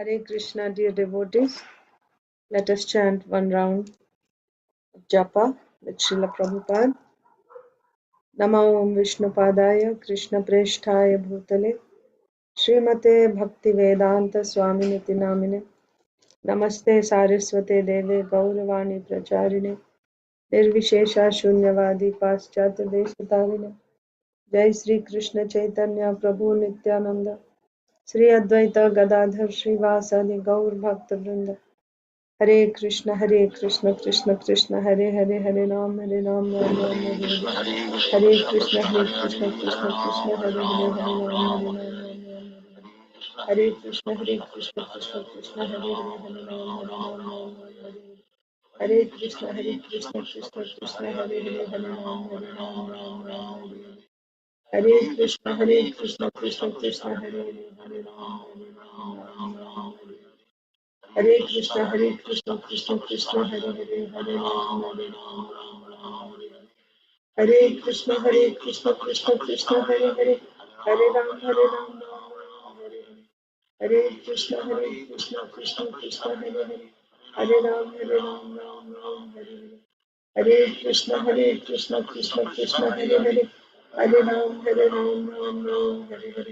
Hare Krishna, dear devotees. Let us chant one round of japa with Srila Prabhupada. Namo Om Vishnupadaya Krishna Presthaya Bhutale Srimate Bhakti Vedanta Swaminiti Namine Namaste Saraswate Deve Gauravani Pracharine Nirvishesha Shunyavadi Paschatya Deshatarine Jai Sri Krishna Chaitanya Prabhu Nityananda Sri Advaita Gadadhar Srivasadi Gaur Bhakta Vrinda Hare Krishna, Krishna Krishna, Hare Hare, Hare Ram, Ram Ram, Hare Krishna, Krishna Krishna, Hare Hare, Hare Ram, Hare Krishna, Krishna Krishna, Hare Hare, Hare Ram, Hare Krishna, Krishna Krishna, Hare Hare, Hare Ram, Ram, Hare Krishna, Krishna Krishna, Hare Hare, Hare Ram, Hare Krishna, Krishna Krishna, Hare Hare, Hare Ram, Ram, Hare Krishna, Krishna Krishna, Hare Hare, Hare Ram, Ram, Hare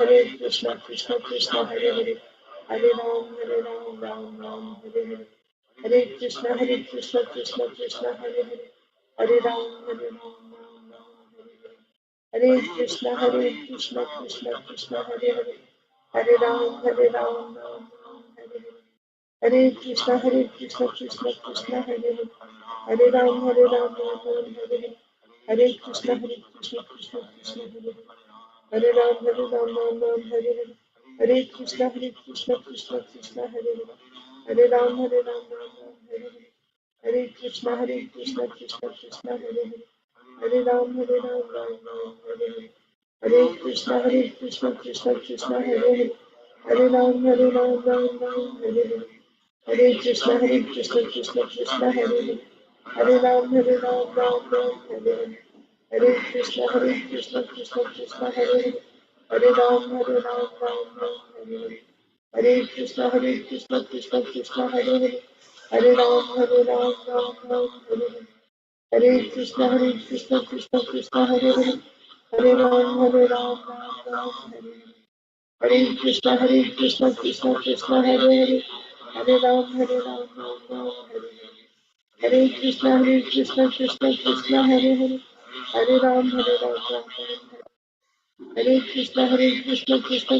Krishna, Krishna Hare Hare, Hare Ram, Ram, Hare Krishna, Krishna Krishna, Hare Hare, Hare Ram, Ram, Hare Krishna, Krishna Krishna, Hare Hare, Hare Ram, Ram, Hare Krishna, Krishna Krishna, Hare Hare, Hare Ram, Ram, Hare Krishna, Krishna Hare Hare, Hare Ram, Ram, Hare Krishna, Krishna Hare Hare, Hare Ram, Ram, Hare Krishna, Krishna Hare Hare, Hare Ram, Ram, Hare Krishna, Krishna Hare Hare, Hare Ram, Ram, Hare Krishna, Krishna Hare Hare, Hare Ram, Ram, Hare Krishna, Krishna Hare Hare, Hare Ram, Ram, Hare Krishna, Krishna Hare Hare, Hare Ram, Ram, Hare Krishna, Krishna Hare Hare, Hare Ram, Ram, Hare Krishna, Krishna Hare Hare, Hare Ram, Ram, Hare Krishna, Krishna Hare Hare, Hare Ram, Ram, Hare Krishna, Krishna Hare Hare, Hare Ram, Ram, Hare Krishna, Krishna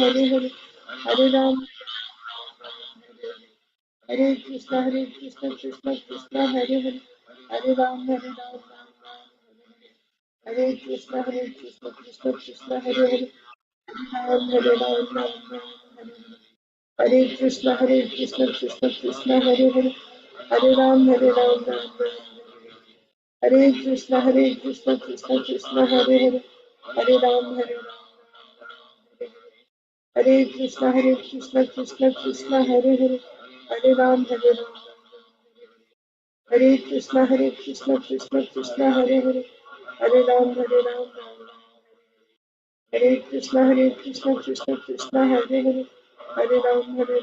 Hare Hare, Hare Ram, Hare Krishna, Krishna Hare Hare, Hare Ram, Hare Krishna, Krishna Hare Hare, Hare Ram, Hare Krishna, Krishna Hare Hare, Ram, Hare Krishna, Krishna Hare Hare, Hare Ram, Hare Krishna, Krishna Hare Hare, Hare Ram, Hare Krishna, Krishna Hare Hare, Hare Ram, Hare Krishna, Krishna Hare Hare, Hare Ram, Hare Krishna, Krishna Hare Hare, Hare Ram, Hare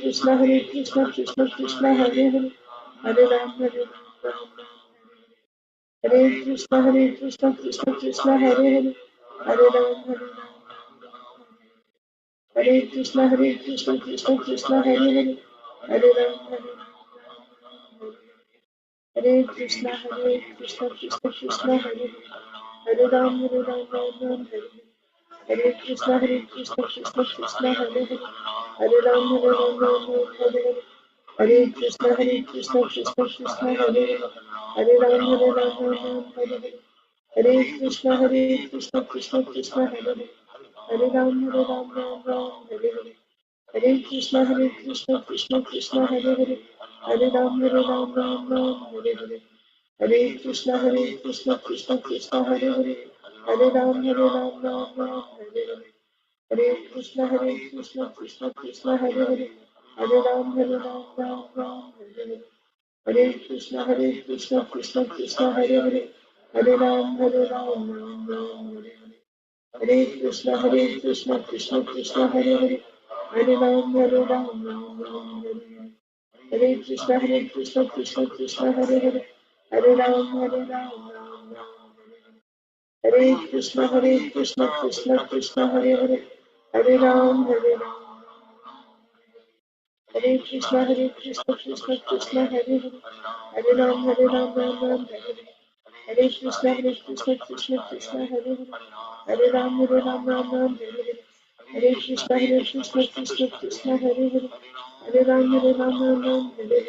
Krishna, Krishna Hare Hare, Hare Ram, Hare Krishna, Krishna Hare Hare, Hare Ram, Hare Krishna, Krishna Hare Hare, Hare Ram, Hare Krishna, Krishna Hare Hare, Hare Ram, Ram, Hare Krishna, Krishna Hare Hare, Hare Ram, Hare Hare Krishna, Krishna Hare Hare, Hare Ram, Hare Hare Krishna, Krishna Hare Hare, Hare Ram, Ram, Hare Krishna, Krishna Hare Hare, Hare Ram, Ram, Hare Krishna, Krishna Hare Hare, Hare Ram, Ram, Hare Krishna, Krishna Hare Hare, Hare Ram, Ram, Hare Krishna, Krishna Hare Hare, Hare Ram, Ram, Hare Krishna, Krishna Krishna, Hare Hare, Hare Ram, Ram Ram, Hare Hare. Hare Krishna, Krishna Krishna, Hare Hare, Hare Ram, Ram Ram. Hare Krishna, Krishna Krishna, Hare Hare, Hare Ram, Ram. Hare Krishna, Krishna Krishna, Hare Hare, Hare Ram, Ram Ram, Hare Hare. Hare Krishna, Krishna Krishna, Hare Hare, Hare Ram, Ram Ram, Hare Hare. Hare Krishna, Krishna Krishna, Hare Hare, Hare Ram, Ram, Hare Hare.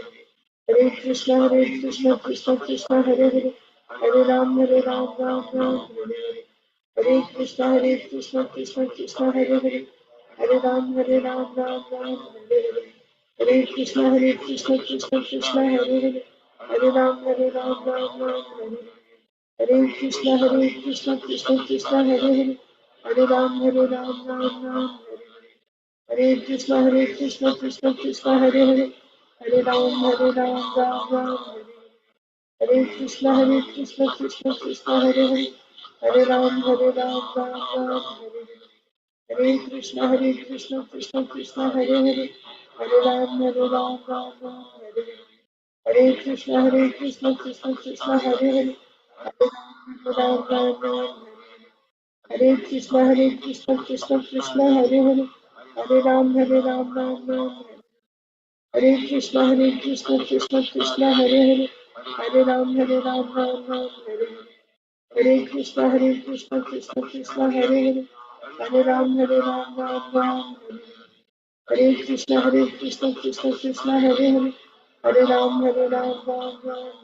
Hare Krishna, Krishna Krishna, Hare Hare, Hare Ram, Ram Ram, Hare Hare. Hare Krishna, Krishna Krishna, Hare Hare, Hare Ram, Ram Ram, Hare Hare. Hare Krishna, Krishna Krishna, Hare Hare, Hare Ram, Ram Ram, Hare Hare. Hare Krishna, Krishna Krishna, Hare Hare, Hare Ram, Ram Ram, Hare Hare. Hare Krishna, Krishna Krishna, Hare Hare, Hare Ram, Ram Ram, Hare Hare. Hare Krishna, Krishna Krishna, Hare Hare, Hare Ram, Ram Ram, Hare Hare. Hare Krishna, Krishna Krishna, Hare Hare, Hare Ram, Ram Ram, Hare Hare. Hare Krishna, Krishna Krishna, Hare Hare, Hare Ram, Ram Ram, Hare Krishna, Krishna Krishna, Hare Hare, Hare Ram, Ram Ram, Hare Krishna, Krishna Krishna, Hare Hare, Hare Ram, Ram Ram, Hare Hare. Hare Krishna, Krishna Krishna, Hare Hare, Hare Ram, Ram Ram, Hare Hare. Hare Krishna, Krishna Krishna, Hare Hare, Hare Ram, Ram Ram,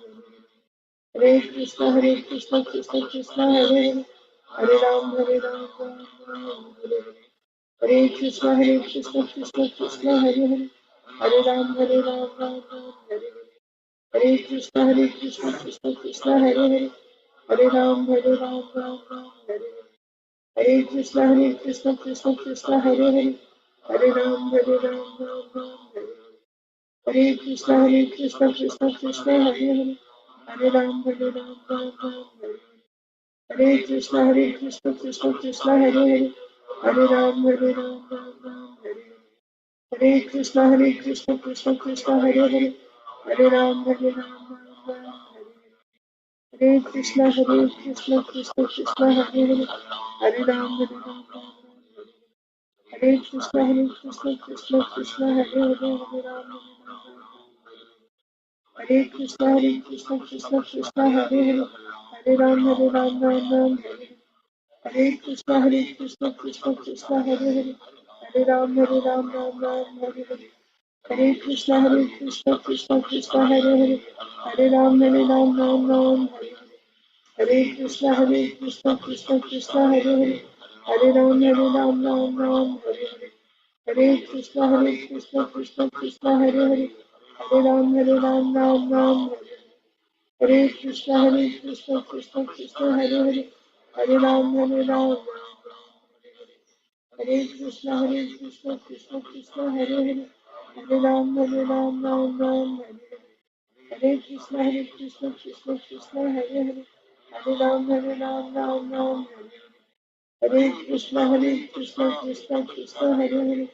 Hare Krishna, Krishna Krishna, Hare Hare, Hare Ram, Ram, Hare Krishna, Krishna Krishna, Hare Hare, Hare Ram, Ram, Hare Hare Krishna, Krishna Krishna, Hare Hare, Hare Ram, Ram, Hare Krishna, Krishna Krishna, Hare Hare, Hare Ram, Ram, Hare Krishna, Krishna Krishna, Hare Hare, Hare Ram, Ram, Hare Krishna, Krishna Krishna, Hare Hare, Hare Ram, Ram, Hare Krishna, Krishna Krishna, Hare Hare, Hare Ram, Ram, Hare Krishna, Krishna Krishna, Hare Hare, Hare Ram, Ram, Hare Krishna, Krishna Hare Hare, Hare Ram, Hare Krishna, Krishna Krishna, Hare Hare, Hare Ram, Ram, Hare Krishna, Krishna Krishna, Hare Hare, Hare Ram, Ram, Hare Hare. Hare Krishna, Krishna Hare Hare, Hare Ram, Ram, Hare Hare. Hare Krishna, Krishna Hare Hare, Hare Ram, Ram, Hare Hare. Hare Krishna, Krishna Hare Hare, Hare Ram, Ram, Hare Hare. Hare Krishna, Krishna Hare Hare, Hare Ram, Ram. Hare Krishna, Krishna Hare Hare,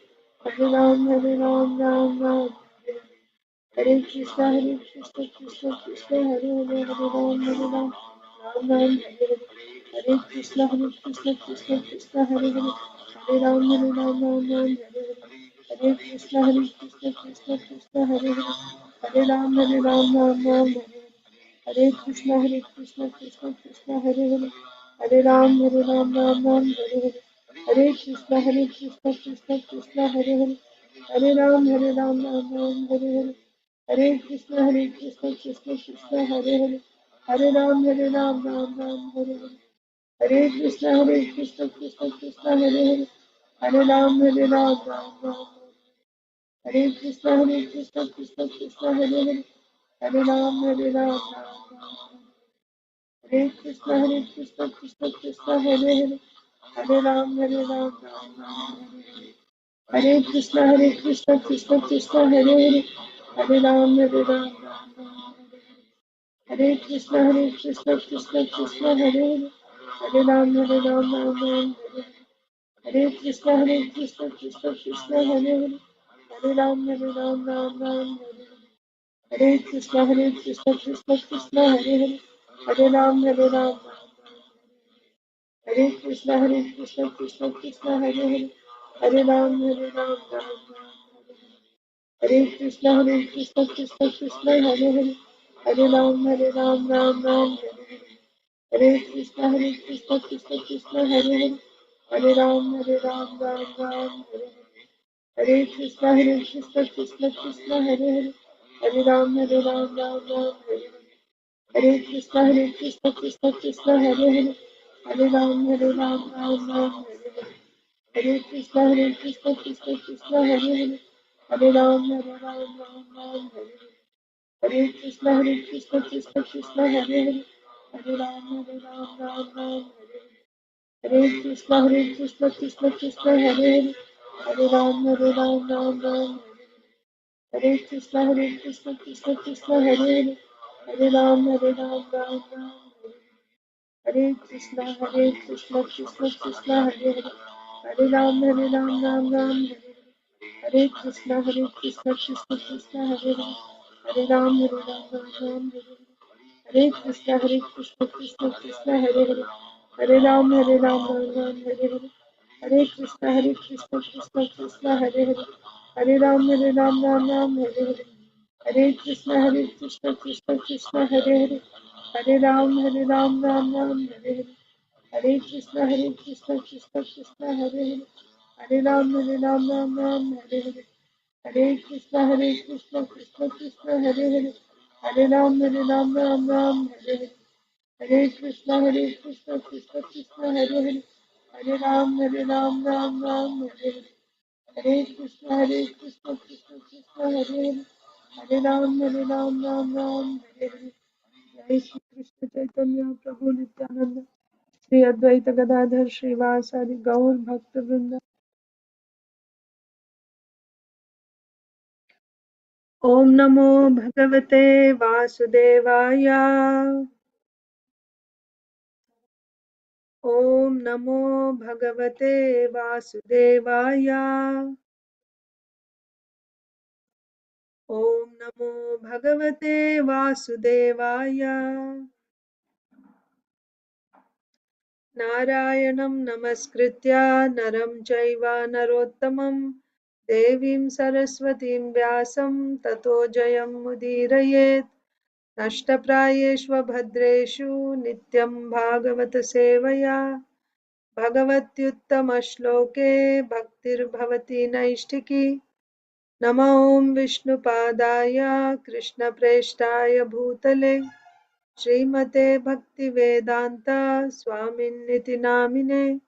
Hare Ram, Ram, Hare Hare. Hare Krishna, Krishna Hare Hare, Hare Ram, Ram, Hare Hare. Hare Krishna, Krishna Hare Hare, Hare Ram, Ram, Hare Krishna, Krishna Hare Hare, Hare Ram, Ram, Hare Hare. Hare Krishna, Krishna Hare Hare, Hare Ram, Ram, Hare Hare. Hare Krishna, Krishna Hare Hare, Hare Ram, Ram, Hare Hare. Hare Krishna, Krishna Hare Hare, Hare Ram, Ram, Hare Hare. Hare Krishna, Krishna Hare Hare, Hare Ram, Ram, Hare Hare. Hare Krishna, Krishna Hare Hare, Hare Ram, Ram, Hare Hare. Hare Krishna, Krishna Hare Hare, Hare Ram, Ram. Hare Krishna, Krishna Hare Hare, Hare Ram, Ram. Hare Krishna, Krishna Hare Hare, Hare Ram, Ram. Hare Krishna, Krishna Hare Hare, Hare Ram, Ram. Hare Krishna, Krishna Hare Hare, Hare Ram, Hare Ram, Ram Ram, Hare Krishna, Krishna Krishna, Hare Hare, Hare Ram, Hare Ram, Ram Ram, Hare Krishna, Krishna Krishna, Hare Hare, Hare Ram, Hare Ram, Hare Krishna, Krishna Krishna, Hare Hare, Hare Ram, Hare Ram, Ram Ram, Hare Krishna, Krishna Krishna, Hare Hare, Hare Ram, Hare Ram, Ram Ram, Hare Krishna, Krishna Hare Hare, Hare Ram, Ram Ram, Hare Krishna, Krishna Hare Hare, Hare Ram, Ram Ram, Hare Krishna, Krishna Hare Hare, Hare Ram, Ram Ram, Hare Krishna, Krishna Hare Hare, Hare Ram, Ram Ram, Hare Krishna, Krishna Hare Hare, Hare Ram, Ram Ram, Hare Krishna, Krishna Hare Hare, Hare Ram, Ram Ram, Hare Krishna, Krishna Hare Hare, Hare Ram, Ram Ram, Hare Krishna, Krishna Hare Hare, Hare Ram, Ram Ram, Hare Krishna, Krishna Hare Hare, Hare Ram, Ram Ram, Hare Krishna, Krishna Hare Hare, Hare Ram, Ram Ram, Hare Krishna, Krishna Hare Hare, Hare Ram, Ram Hare Hare Krishna, Krishna Hare Hare, Hare Ram, Ram Ram, Hare Krishna, Krishna Hare Hare, Hare Ram, Ram Ram, Hare Krishna, Krishna Hare Hare, Hare Ram, Ram Ram, Hare Krishna, Krishna Hare Hare, Hare Ram, Ram Ram, Hare Krishna, Krishna Hare Hare, Hare Ram, Ram Ram, Hare Jai Shri Krishna Chaitanya Prabhu Nityananda Shri Advaita Gadadhar Srivasadi Gaur Bhakta Vrinda. Om Namo Bhagavate Vasudevaya. Om Namo Bhagavate Vasudevaya. Om Namo Bhagavate Vasudevaya. Narayanam Namaskritya Naram Chaiva Narottamam Devim Saraswatim Vyasam Tato Jayam Mudirayet Nashtaprayeshva Bhadreshu Nityam Bhagavata Sevaya Bhagavatyuttama-shloke Bhaktir-bhavati Naishtiki Nama Om Vishnupadaya Krishna-preshtaya Bhutale Srimate Bhaktivedanta Swaminiti Namine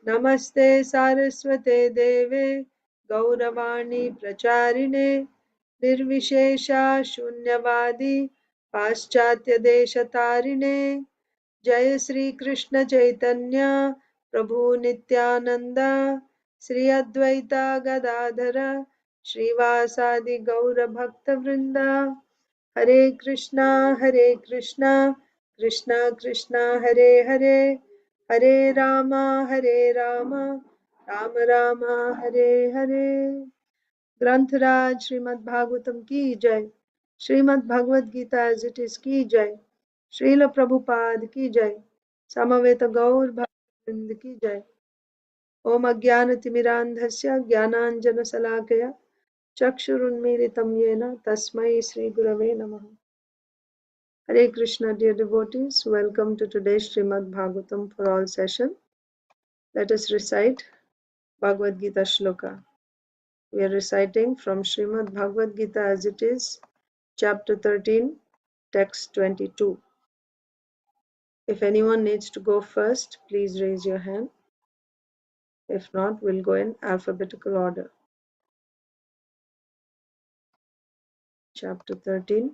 Namaste Saraswate Deve Gauravani Pracharine Nirvishesha Shunyavadi Paschatya Deshatarine जय श्री कृष्ण चैतन्य प्रभु नित्यानंद श्री अद्वैता गदाधर श्रीवासादि गौर भक्त वृंद हरे कृष्णा कृष्णा कृष्णा हरे हरे हरे रामा राम राम हरे हरे। ग्रंथराज श्रीमद् भागवतम की जय। Srimad Bhagavad Gita as it is की जय। श्रील प्रभुपाद की जय। समवेत गौर भक्तवृंद की जय। ओम अज्ञानतिमिरान्धस्य ज्ञानाञ्जनशलाकया चक्षुरुन्मीलितं येन तस्मै श्रीगुरवे नमः। Hare Krishna, dear devotees, welcome to today's Srimad Bhagavatam for all session. Let us recite Bhagavad Gita shloka. We are reciting from Srimad Bhagavad Gita as it is, chapter 13, text 22. If anyone needs to go first, please raise your hand. If not, we'll go in alphabetical order. Chapter 13,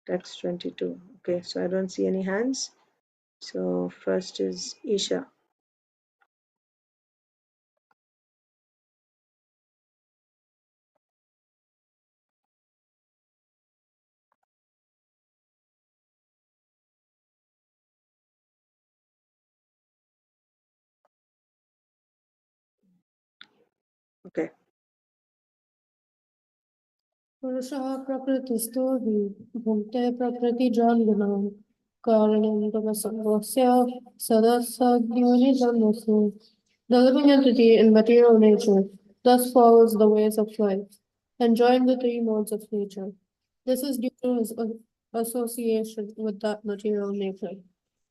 text 22. Okay, so I don't see any hands. So first is Isha. Okay. पुरुषः प्रकृतिस्थो हि भुङ्क्ते प्रकृतिजान्गुणां कारणं गुणसङ्गस्य सदसद्योनिजन्मसु. The living entity in material nature thus follows the ways of life, enjoying the three modes of nature. This is due to his association with that material nature.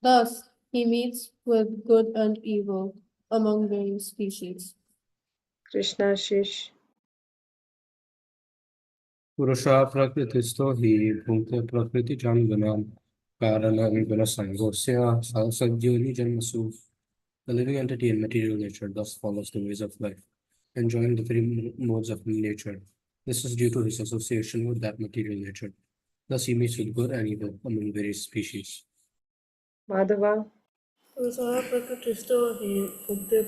Thus, he meets with good and evil among various species. Krishna Shish. पुरुषः प्रकृतिस्थो हि भुङ्क्ते प्रकृतिजान्गुणां कारणं गुणसङ्गोऽस्य सदसद्योनिजन्मसु. The living entity in material nature thus follows the ways of life, enjoying the three modes of nature. This is due to his association with that material nature. Thus, he meets with good and evil among various species. Madhava. पुरुषः प्रकृतिस्थो हि भुङ्क्ते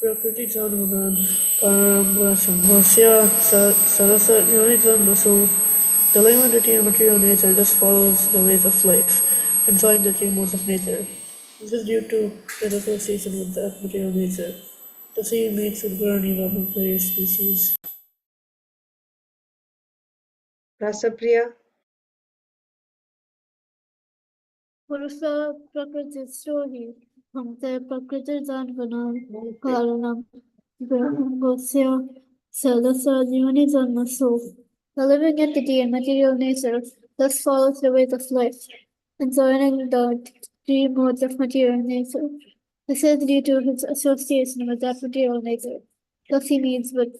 प्रकृतिजानुगुणान् कारणं गुणसङ्गस्य सदसद्योनिजन्मसु. The living entity in material nature just follows the ways of life, enjoying the three modes of nature. This is due to his association with that material nature. Thus he meets with good and evil among various species. Rasapriya. पुरुषः प्रकृतिस्थो हि भुङ्क्ते प्रकृतिजान्गुणान् कारणं गुणसङ्गस्य सदसद्योनिजन्मसु. The living entity in material nature thus follows the ways of life, enjoying the three modes of material nature. This is due to his association with that material nature. Thus he meets with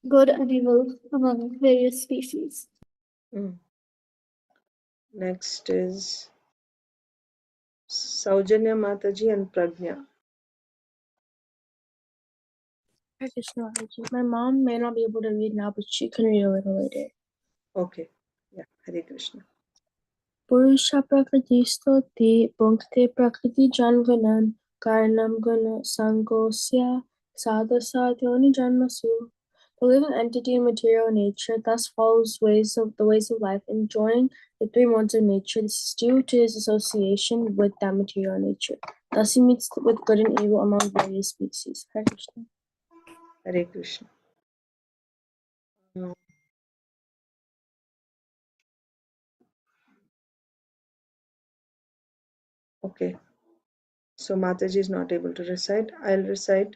good and evil among various species. Next is Saujanya Mataji and Pragnya. Hi Krishna Maharaj. My mom may not be able to read now, but she can read a little later. Okay. Yeah. Hare Krishna. Purusha prakritisto te bhunkte prakriti janganan karanam guna sangosya sadhasatyoni janmasu. The living entity in material nature thus follows the ways of life, enjoying the three modes of nature. This is due to his association with that material nature. Thus he meets with good and evil among various species. Hare Krishna. Hare Krishna. Okay. So Mataji is not able to recite. I'll recite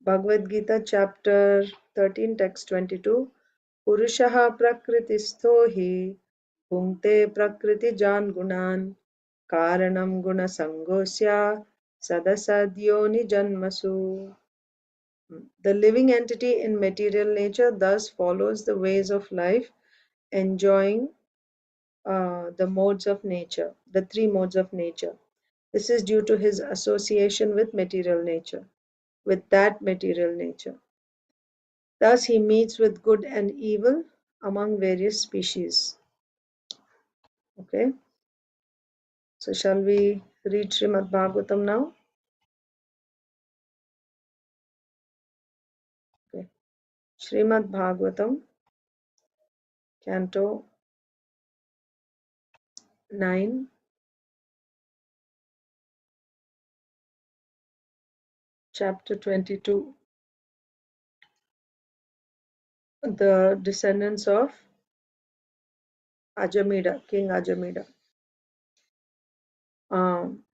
Bhagavad Gita chapter 13 text 22. Purushaha prakritisto hi bhunkte prakritijan gunan karanam guna sangosya sadasadyoni janmasu. The living entity in material nature thus follows the ways of life, enjoying the modes of nature, the three modes of nature. This is due to his association with material nature, with that material nature. Thus, he meets with good and evil among various species. Okay. So, shall we read Srimad Bhagavatam now? Okay. Srimad Bhagavatam, Canto 9, Chapter 22. The descendants of Ajamida, King Ajamida.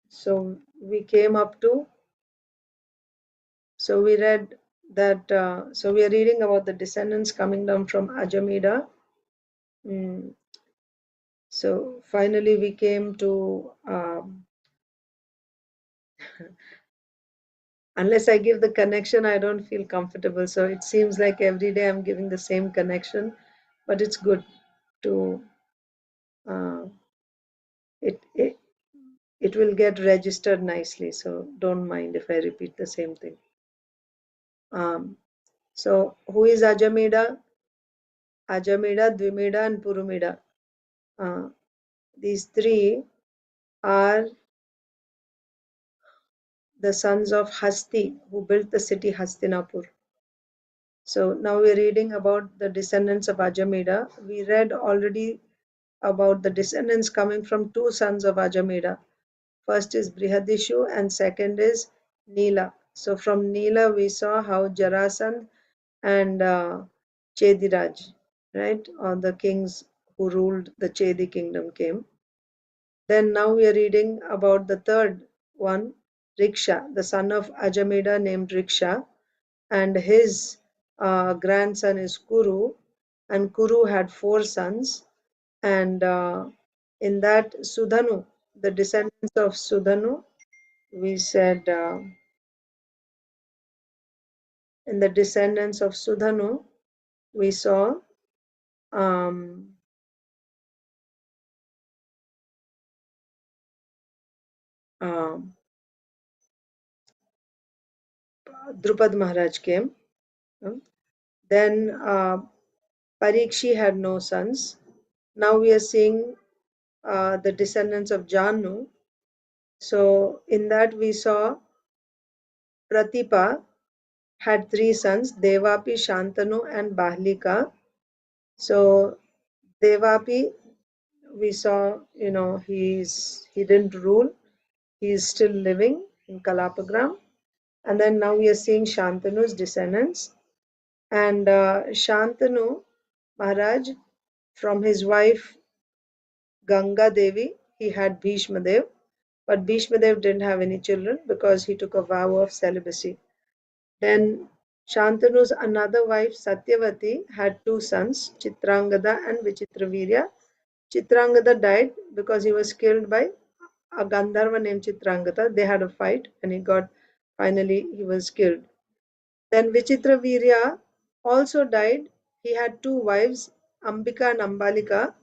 So we came up to, so we read that, so we are reading about the descendants coming down from Ajamida. So finally we came to, unless I give the connection, I don't feel comfortable. So it seems like every day I'm giving the same connection, but it's good to, it will get registered nicely. So don't mind if I repeat the same thing. So who is Ajamida? Ajamida, Dvimida, and Purumida. These three are the sons of Hasti, who built the city Hastinapur. So now we're reading about the descendants of Ajamida. We read already about the descendants coming from two sons of Ajamida. First is Brihadishu and second is Nila. So from Nila we saw how Jarasandh and Chediraj, right? Or the kings who ruled the Chedi kingdom came. Then now we are reading about the third one, Riksha, the son of Ajameda named Riksha, and his grandson is Kuru, and Kuru had 4 sons, and in that Sudhanu, the descendants of Sudhanu, we said in the descendants of Sudhanu, we saw um, um, Drupad Maharaj came. Then Parikshi had no sons. Now we are seeing the descendants of Janu. So in that we saw Pratipa had 3 sons, Devapi, Shantanu, and Bahlika. So Devapi, we saw, he didn't rule. He is still living in Kalapagram. And then now we are seeing Shantanu's descendants. And Shantanu Maharaj, from his wife Ganga Devi, he had Bhishma Dev. But Bhishma Dev didn't have any children because he took a vow of celibacy. Then Shantanu's another wife Satyavati had 2 sons, Chitrangada and Vichitravirya. Chitrangada died because he was killed by a Gandharva named Chitrangada. They had a fight and he was killed. Then Vichitravirya also died. He had 2 wives, Ambika and Ambalika,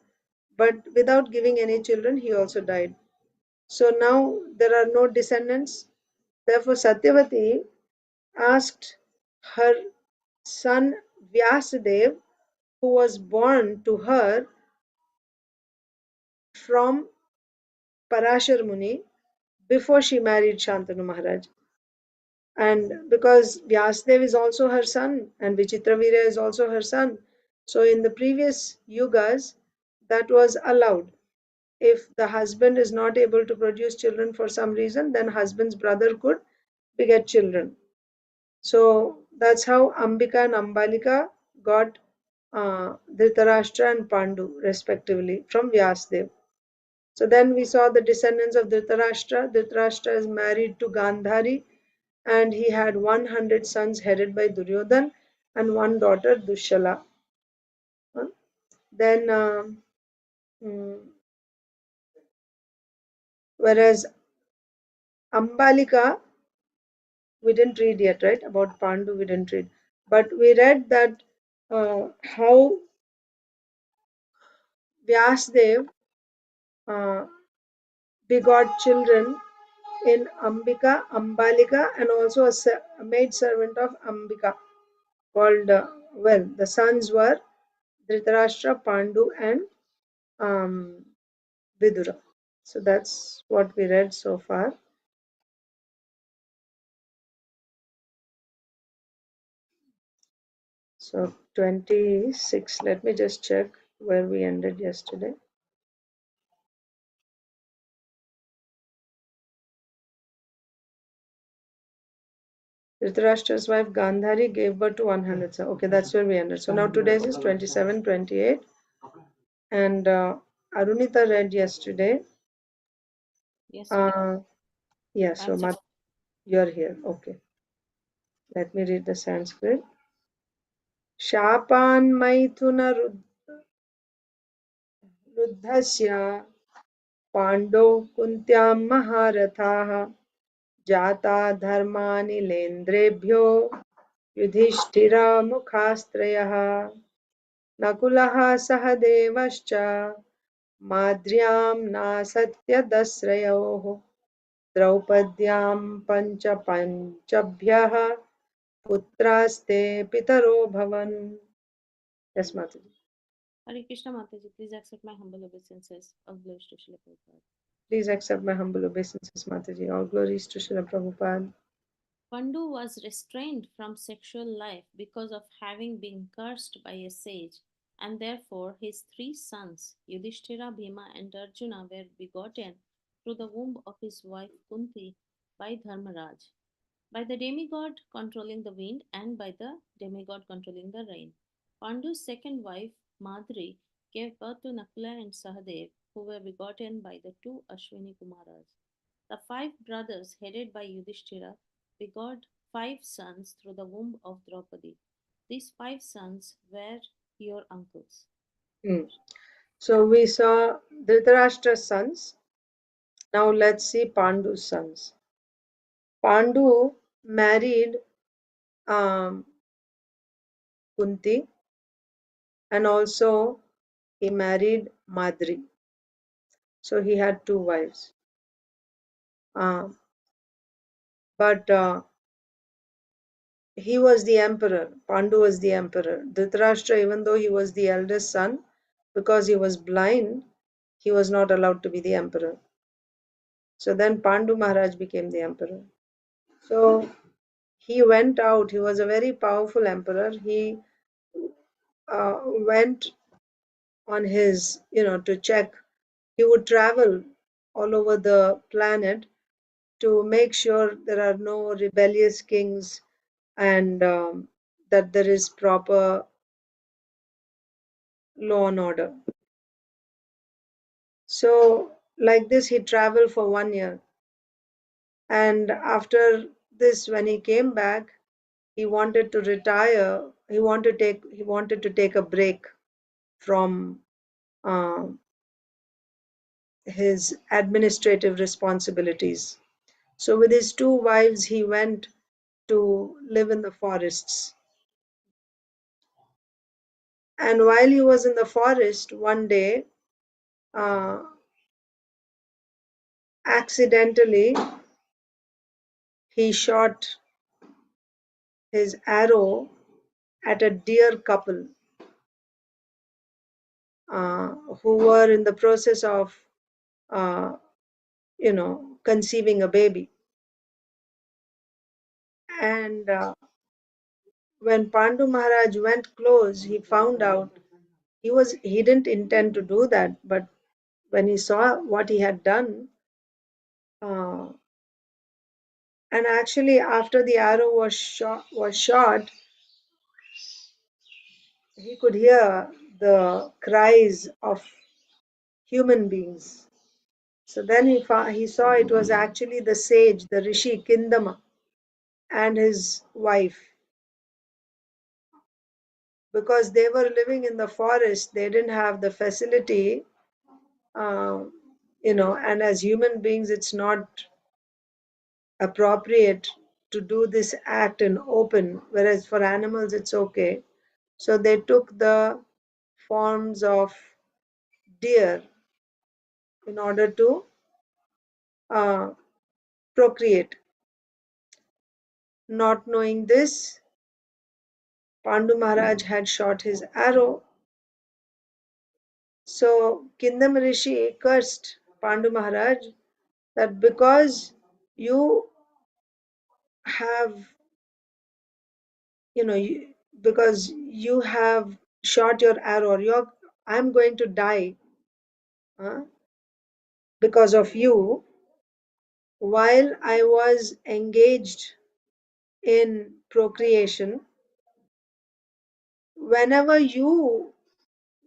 but without giving any children, he also died. So now there are no descendants. Therefore, Satyavati asked her son Vyasadev, who was born to her from Parashar Muni, before she married Shantanu Maharaj. And because Vyasadev is also her son and Vichitravirya is also her son, so in the previous yugas, that was allowed. If the husband is not able to produce children for some reason, then husband's brother could beget children. So that's how Ambika and Ambalika got Dhritarashtra and Pandu respectively from Vyasadev. So then we saw the descendants of Dhritarashtra. Dhritarashtra is married to Gandhari and he had 100 sons headed by Duryodhan and 1 daughter Dushala. Then whereas Ambalika, we didn't read yet, right? About Pandu we didn't read. But we read that how Vyasadev begot children in Ambika, Ambalika, and also a maid servant of Ambika called, the sons were Dhritarashtra, Pandu, and Vidura. So that's what we read so far. So 26, let me just check where we ended yesterday. Dhritarashtra's wife Gandhari gave birth to 100. So, okay, that's where we ended. So now today's is 27, 28. And Arunita read yesterday. Yes. Yeah, so you're here. Okay. Let me read the Sanskrit. Shapan Maithuna Ruddhasya Pando Kuntyam Maharathaha Jata Dharmanilendrebhyo Yudhishthira Mukhastrayah Nakulaha Sahadevascha Madryam Nasatyadasrayoh Draupadyam Panchabhyah Putraste Pitaro Bhavan. Yes, Mataji. Hare Krishna Mataji, please accept my humble obeisances. All glories to Srila Prabhupada. Please accept my humble obeisances, Mataji. All glories to Srila Prabhupada. Pandu was restrained from sexual life because of having been cursed by a sage, and therefore his 3 sons, Yudhishthira, Bhima, and Arjuna, were begotten through the womb of his wife Kunti by Dharmaraj. by the demigod controlling the wind and by the demigod controlling the rain. Pandu's second wife, Madri, gave birth to Nakula and Sahadev, who were begotten by the two Ashwini Kumaras. The five brothers, headed by Yudhishthira, begot five sons through the womb of Draupadi. These five sons were your uncles. So we saw Dhritarashtra's sons. Now let's see Pandu's sons. Pandu married Kunti, and also he married Madri. So he had two wives. But he was the emperor. Pandu was the emperor. Dhritarashtra, even though he was the eldest son, because he was blind, he was not allowed to be the emperor. So then Pandu Maharaj became the emperor. So he went out. He was a very powerful emperor. He went on his, to check. He would travel all over the planet to make sure there are no rebellious kings, and that there is proper law and order. So, like this, he traveled for 1 year. And after this, when he came back, he wanted to retire. He wanted to take a break from uh, his administrative responsibilities. So, with his two wives, he went to live in the forests. And while he was in the forest, one day, accidentally, he shot his arrow at a deer couple who were in the process of, uh, conceiving a baby. And when Pandu Maharaj went close, he found out he didn't intend to do that, but when he saw what he had done, uh, and actually after the arrow was shot, he could hear the cries of human beings. So then he saw it was actually the sage, the rishi Kindama, and his wife. Because they were living in the forest, they didn't have the facility, uh, and as human beings, it's not appropriate to do this act in open, whereas for animals, it's okay. So they took the forms of deer in order to uh, procreate. Not knowing this, Pandu Maharaj had shot his arrow. So Kindam Rishi cursed Pandu Maharaj that because you have, because you have shot your arrow, I'm going to die because of you, while I was engaged in procreation. Whenever you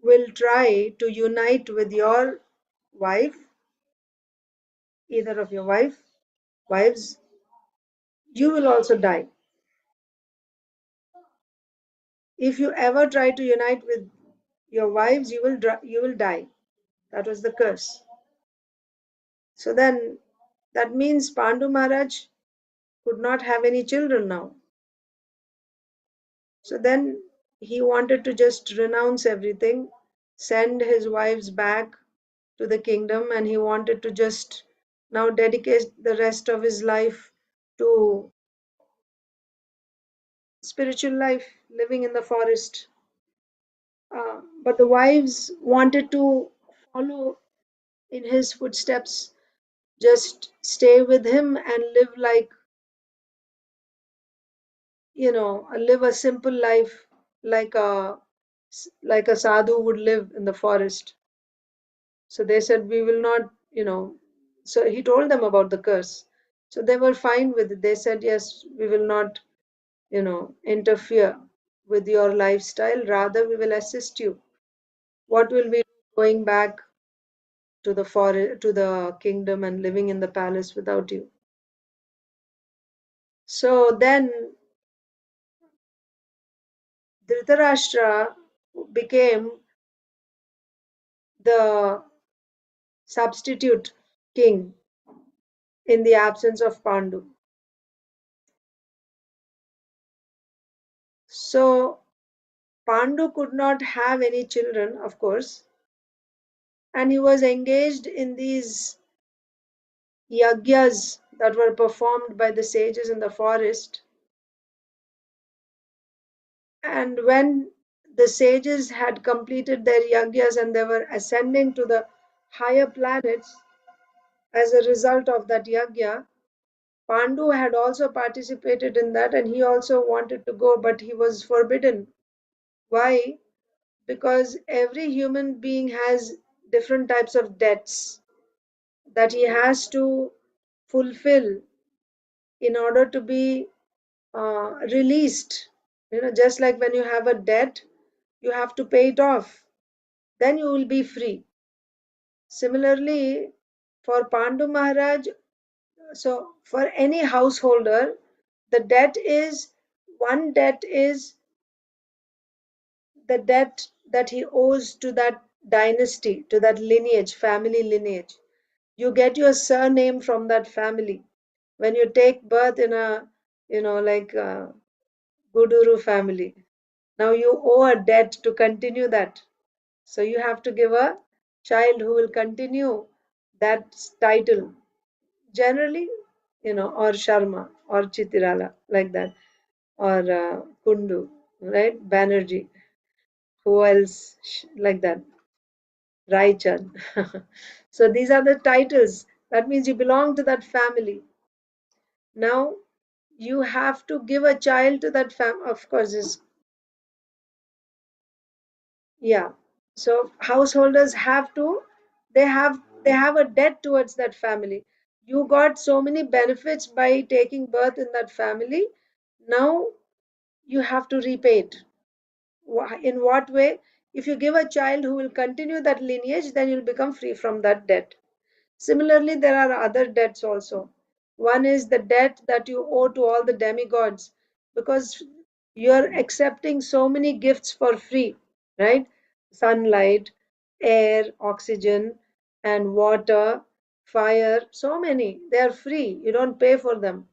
will try to unite with your wife, either of your wives, you will also die. If you ever try to unite with your wives, you will die. That was the curse. So then that means Pandu Maharaj could not have any children now. So then he wanted to just renounce everything, send his wives back to the kingdom, and he wanted to just now dedicate the rest of his life to spiritual life, living in the forest. But the wives wanted to follow in his footsteps, just stay with him and live live a simple life, like a sadhu would live in the forest. So they said, we will not. So he told them about the curse. So they were fine with it. They said, yes, we will not, interfere with your lifestyle. Rather, we will assist you. What will we do going back to the forest, to the kingdom and living in the palace without you? So then Dhritarashtra became the substitute king in the absence of Pandu. So Pandu could not have any children, of course, and he was engaged in these yagyas that were performed by the sages in the forest. And when the sages had completed their yagyas and they were ascending to the higher planets as a result of that yagya, Pandu had also participated in that and he also wanted to go, but he was forbidden. Why? Because every human being has different types of debts that he has to fulfill in order to be released. Just like when you have a debt, you have to pay it off, then you will be free. Similarly, for Pandu Maharaj, so for any householder, the debt is one debt is the debt that he owes to that dynasty, to that lineage, family lineage. You get your surname from that family. When you take birth in a, like Guduru family, now you owe a debt to continue that. So you have to give a child who will continue that title. Generally, or Sharma or Chitirala, like that, or Kundu, right? Banerjee. Who else like that? Raichand. So these are the titles. That means you belong to that family. Now you have to give a child to that family. Of course, yeah. So householders have to. They have a debt towards that family. You got so many benefits by taking birth in that family. Now you have to repay it. In what way? If you give a child who will continue that lineage, then you'll become free from that debt. Similarly, there are other debts also. One is the debt that you owe to all the demigods because you're accepting so many gifts for free, right? Sunlight, air, oxygen, and water, fire, so many. They are free. You don't pay for them.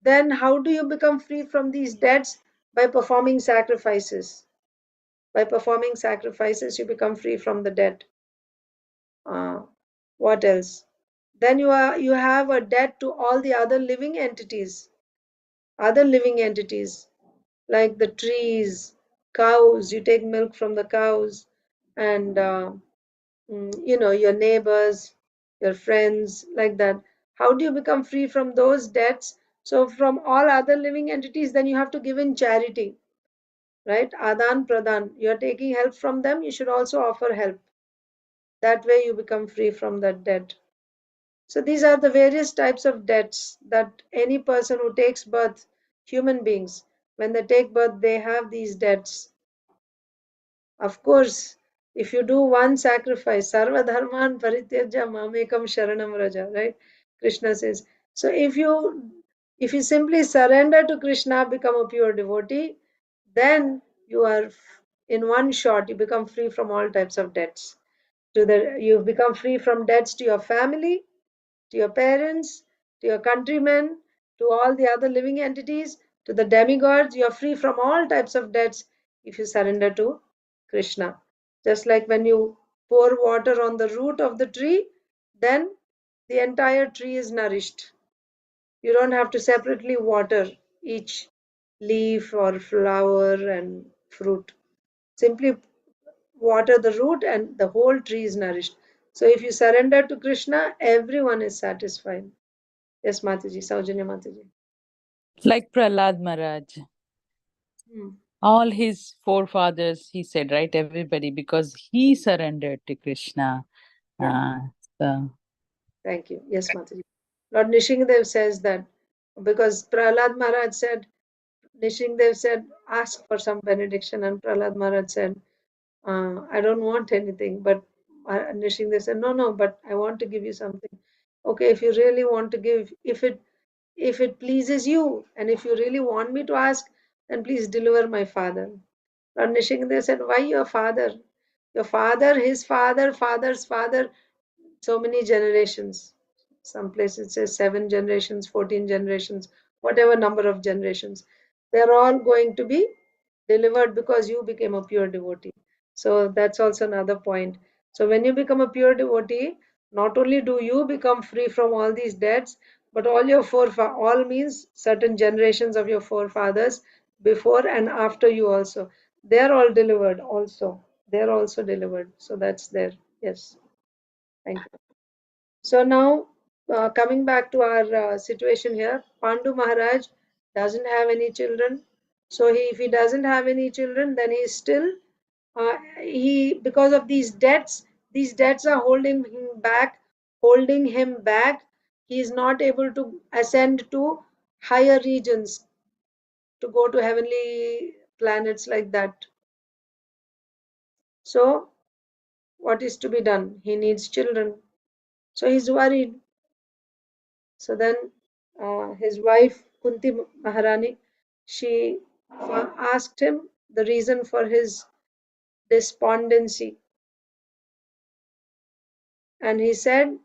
Then how do you become free from these debts? By performing sacrifices. By performing sacrifices, you become free from the debt. What else? Then you have a debt to all the other living entities. Other living entities like the trees, cows. You take milk from the cows, and your neighbors, your friends, like that. How do you become free from those debts? So from all other living entities, then you have to give in charity, right? Adan Pradhan. You're taking help from them, you should also offer help. That way you become free from that debt. So these are the various types of debts that any person who takes birth, human beings, when they take birth, they have these debts. Of course, if you do one sacrifice, Sarva Dharman Parityajya Mamekam Sharanam Raja, right? Krishna says. So if you simply surrender to Krishna, become a pure devotee, then you are in one shot, you become free from all types of debts. You become free from debts to your family, to your parents, to your countrymen, to all the other living entities, to the demigods. You are free from all types of debts if you surrender to Krishna. Just like when you pour water on the root of the tree, then the entire tree is nourished. You don't have to separately water each leaf or flower and fruit. Simply water the root and the whole tree is nourished. So if you surrender to Krishna, everyone is satisfied. Yes, Mataji, Saujanya Mataji. Like Prahlad Maharaj. All his forefathers, he said, right? Everybody, because he surrendered to Krishna. Yeah. So Thank you. Yes, Mataji. Lord Nishingdev says that because Prahlad Maharaj said, Nishingdev said, ask for some benediction, and Prahlad Maharaj said, I don't want anything. But Nishingdev said, no, but I want to give you something. Okay, if you really want to give, if it pleases you, and if you really want me to ask, then please deliver my father. Lord Nishingdev said, why your father? Your father, his father, father's father, so many generations. Some places it says 7 generations, 14 generations, whatever number of generations. They're all going to be delivered because you became a pure devotee. So that's also another point. So when you become a pure devotee, not only do you become free from all these debts, but all your all means certain generations of your forefathers before and after you also. They're all delivered also. They're also delivered. So that's there. Yes. Thank you. So now, coming back to our situation here, Pandu Maharaj doesn't have any children. So if he doesn't have any children, then he's still because of these debts are holding him back. He is not able to ascend to higher regions, to go to heavenly planets like that. So what is to be done? He needs children. So he's worried. So then his wife Kunti Maharani, she asked him the reason for his despondency, and he said,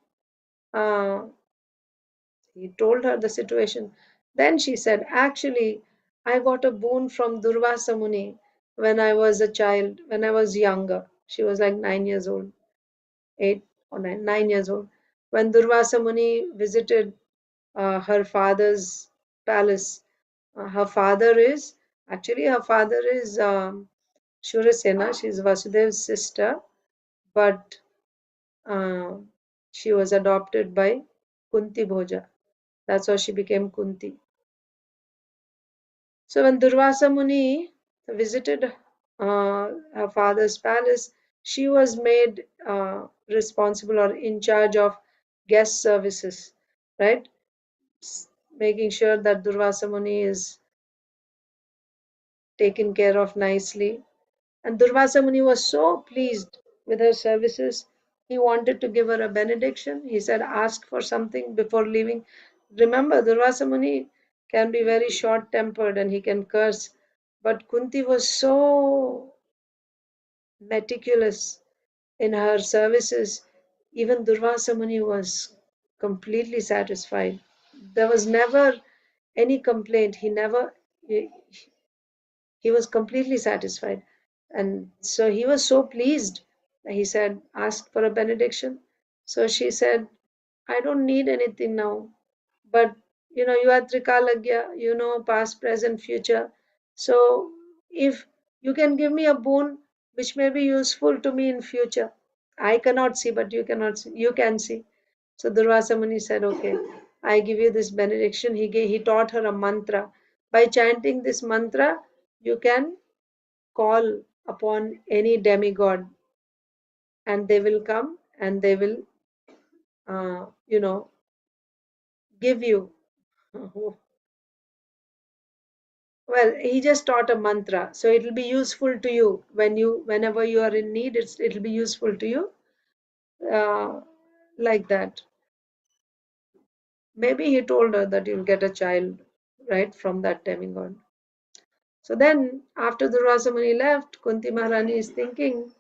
he told her the situation. Then she said, actually, I got a boon from Durvasa Muni when I was a child, when I was younger. She was like 9 years old, 8 or 9 years old. When Durvasa Muni visited her father's palace, her father is Shurasena. She's Vasudev's sister, but uh, she was adopted by Kunti Bhoja. That's how she became Kunti. So when Durvasa Muni visited her father's palace, she was made responsible or in charge of guest services, right? Making sure that Durvasa Muni is taken care of nicely. And Durvasa Muni was so pleased with her services, he wanted to give her a benediction. He said, ask for something before leaving. Remember, Durvasa Muni can be very short tempered and he can curse. But Kunti was so meticulous in her services. Even Durvasa Muni was completely satisfied. There was never any complaint. He was completely satisfied. And so he was so pleased. He said, ask for a benediction. So she said, I don't need anything now. But you are Trikalagya, past, present, future. So if you can give me a boon which may be useful to me in future. I cannot see, but you cannot see. You can see. So Durvasa Muni said, okay, I give you this benediction. He taught her a mantra. By chanting this mantra, you can call upon any demigod and they will come and they will uh, you know give you well, he just taught a mantra, so it will be useful to you whenever you are in need. It'll be useful to you, uh, like that. Maybe he told her that you'll get a child right from that demigod. So then after the Rasamani left, Kunti Maharani is thinking,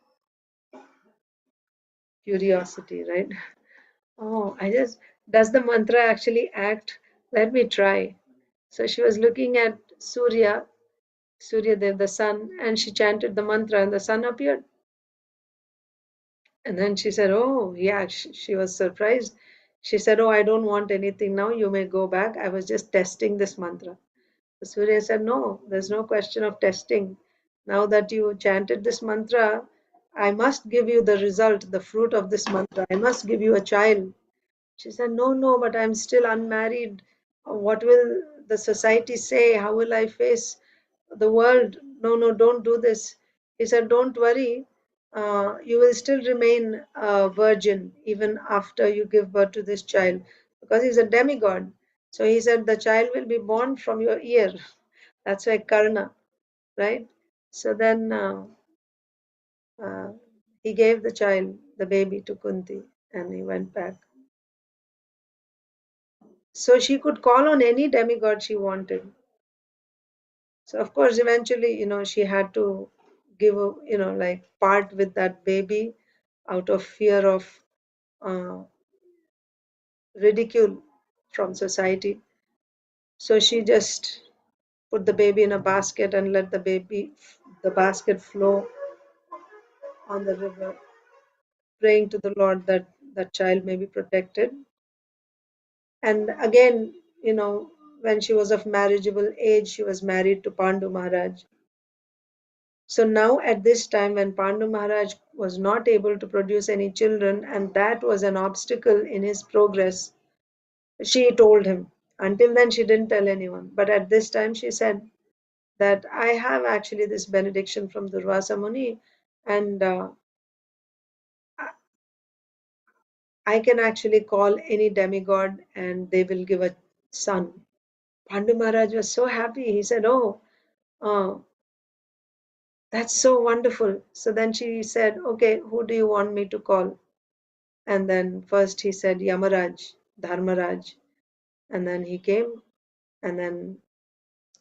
curiosity, right? Oh, does the mantra actually act? Let me try. So she was looking at Surya Dev, the sun, and she chanted the mantra, and the sun appeared. And then she said, oh, yeah, she was surprised. She said, oh, I don't want anything now. You may go back. I was just testing this mantra. So Surya said, no, there's no question of testing. Now that you chanted this mantra, I must give you the result, the fruit of this mantra. I must give you a child. She said, no, but I'm still unmarried. What will the society say? How will I face the world? No, don't do this. He said, don't worry. you will still remain a virgin even after you give birth to this child, because he's a demigod. So he said the child will be born from your ear. That's why Karna, right? So then he gave the child, the baby, to Kunti, and he went back. So she could call on any demigod she wanted. So of course, eventually, she had to give, like part with that baby out of fear of uh, ridicule from society. So she just put the baby in a basket and let the basket flow on the river, praying to the Lord that that child may be protected. And again, when she was of marriageable age, she was married to Pandu Maharaj. So now at this time, when Pandu Maharaj was not able to produce any children, and that was an obstacle in his progress, she told him. Until then, she didn't tell anyone. But at this time, she said that I have actually this benediction from Durvasa Muni, and I can actually call any demigod and they will give a son. Pandu Maharaj was so happy. He said, "Oh, uh, that's so wonderful." So then she said, "Okay, who do you want me to call?" And then first he said Yamaraj, Dharmaraj. And then he came, and then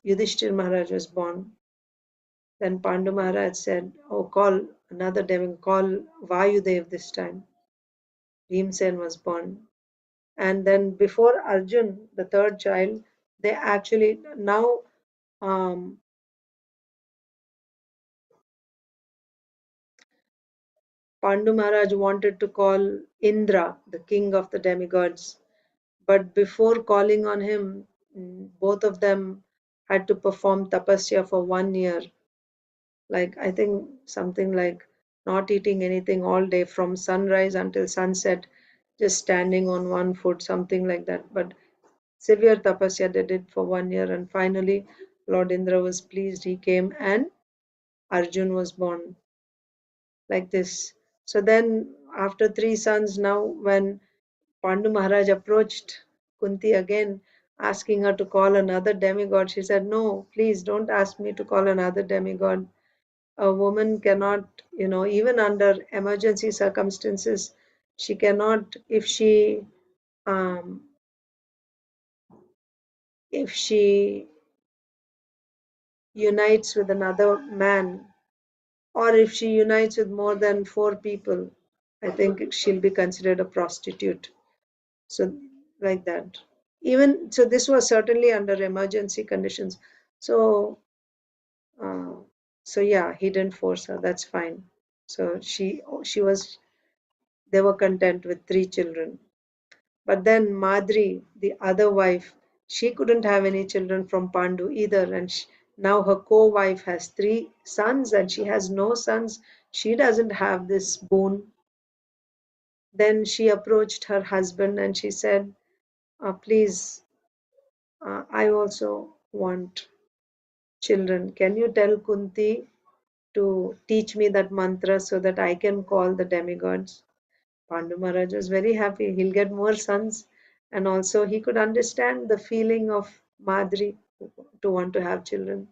Yudhishthir Maharaj was born. Then Pandu Maharaj said, "Oh, call another demigod, call Vayudev this time." Bhimsen was born. And then before Arjun, the third child, they actually now Pandu Maharaj wanted to call Indra, the king of the demigods. But before calling on him, both of them had to perform tapasya for 1 year. Like, I think something like not eating anything all day from sunrise until sunset, just standing on one foot, something like that. But severe tapasya they did for 1 year. And finally, Lord Indra was pleased. He came and Arjun was born like this. So then, after 3 sons, now when Pandu Maharaj approached Kunti again, asking her to call another demigod, she said, "No, please don't ask me to call another demigod. A woman cannot, even under emergency circumstances, she cannot, um, if she unites with another man, or if she unites with more than 4 people, I think she'll be considered a prostitute." So, like that. Even so, this was certainly under emergency conditions. So, uh, so yeah, he didn't force her. That's fine. So they were content with 3 children. But then Madri, the other wife, she couldn't have any children from Pandu either. And now her co-wife has 3 sons and she has no sons. She doesn't have this boon. Then she approached her husband and she said, please, I also want children. Can you tell Kunti to teach me that mantra so that I can call the demigods? Pandu Maharaj was very happy. He'll get more sons. And also, he could understand the feeling of Madri to want to have children.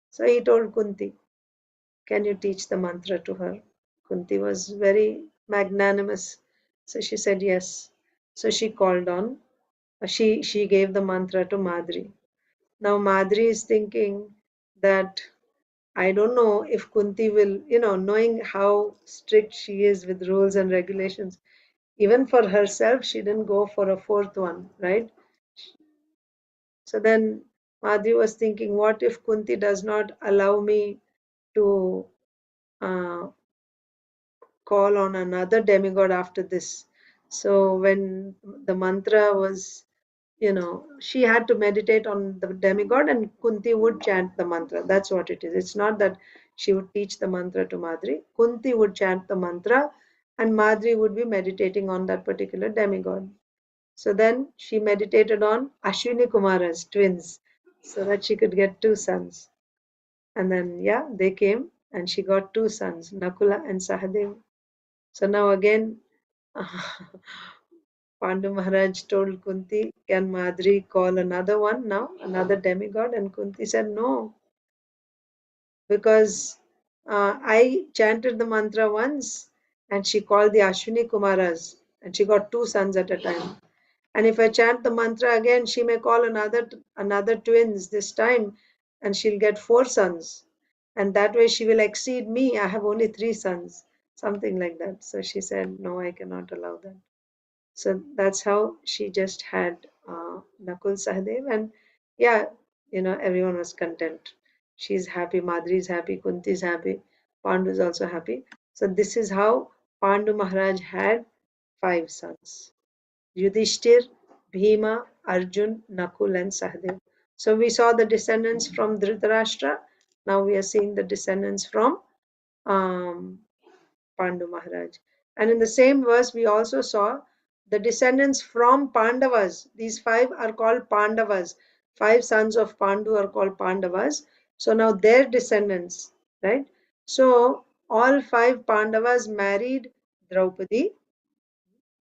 So he told Kunti, "Can you teach the mantra to her?" Kunti was very magnanimous. So she said yes. So she called on. She gave the mantra to Madri. Now Madri is thinking that I don't know if Kunti will, knowing how strict she is with rules and regulations, even for herself, she didn't go for a fourth one, right? So then Madri was thinking, what if Kunti does not allow me to uh, call on another demigod after this? So when the mantra was, she had to meditate on the demigod and Kunti would chant the mantra. That's what it is. It's not that she would teach the mantra to Madri. Kunti would chant the mantra and Madri would be meditating on that particular demigod. So then she meditated on Ashwini Kumaras, twins, so that she could get 2 sons. And then, yeah, they came. and she got 2 sons, Nakula and Sahadev. So now again, Pandu Maharaj told Kunti, can Madri call another one now, another demigod? And Kunti said, no, because I chanted the mantra once and she called the Ashwini Kumaras and she got 2 sons at a time. And if I chant the mantra again, she may call another twins this time and she'll get 4 sons. And that way she will exceed me. I have only 3 sons, something like that. So she said, no, I cannot allow that. So that's how she just had Nakul Sahadev. And yeah, everyone was content. She's happy, Madri is happy, Kunti is happy, Pandu is also happy. So this is how Pandu Maharaj had 5 sons. Yudhishthir, Bhima, Arjun, Nakul and Sahadev. So we saw the descendants from Dhritarashtra. Now we are seeing the descendants from Pandu Maharaj. And in the same verse, we also saw the descendants from Pandavas. These 5 are called Pandavas. 5 sons of Pandu are called Pandavas. So now their descendants, right? So all 5 Pandavas married Draupadi.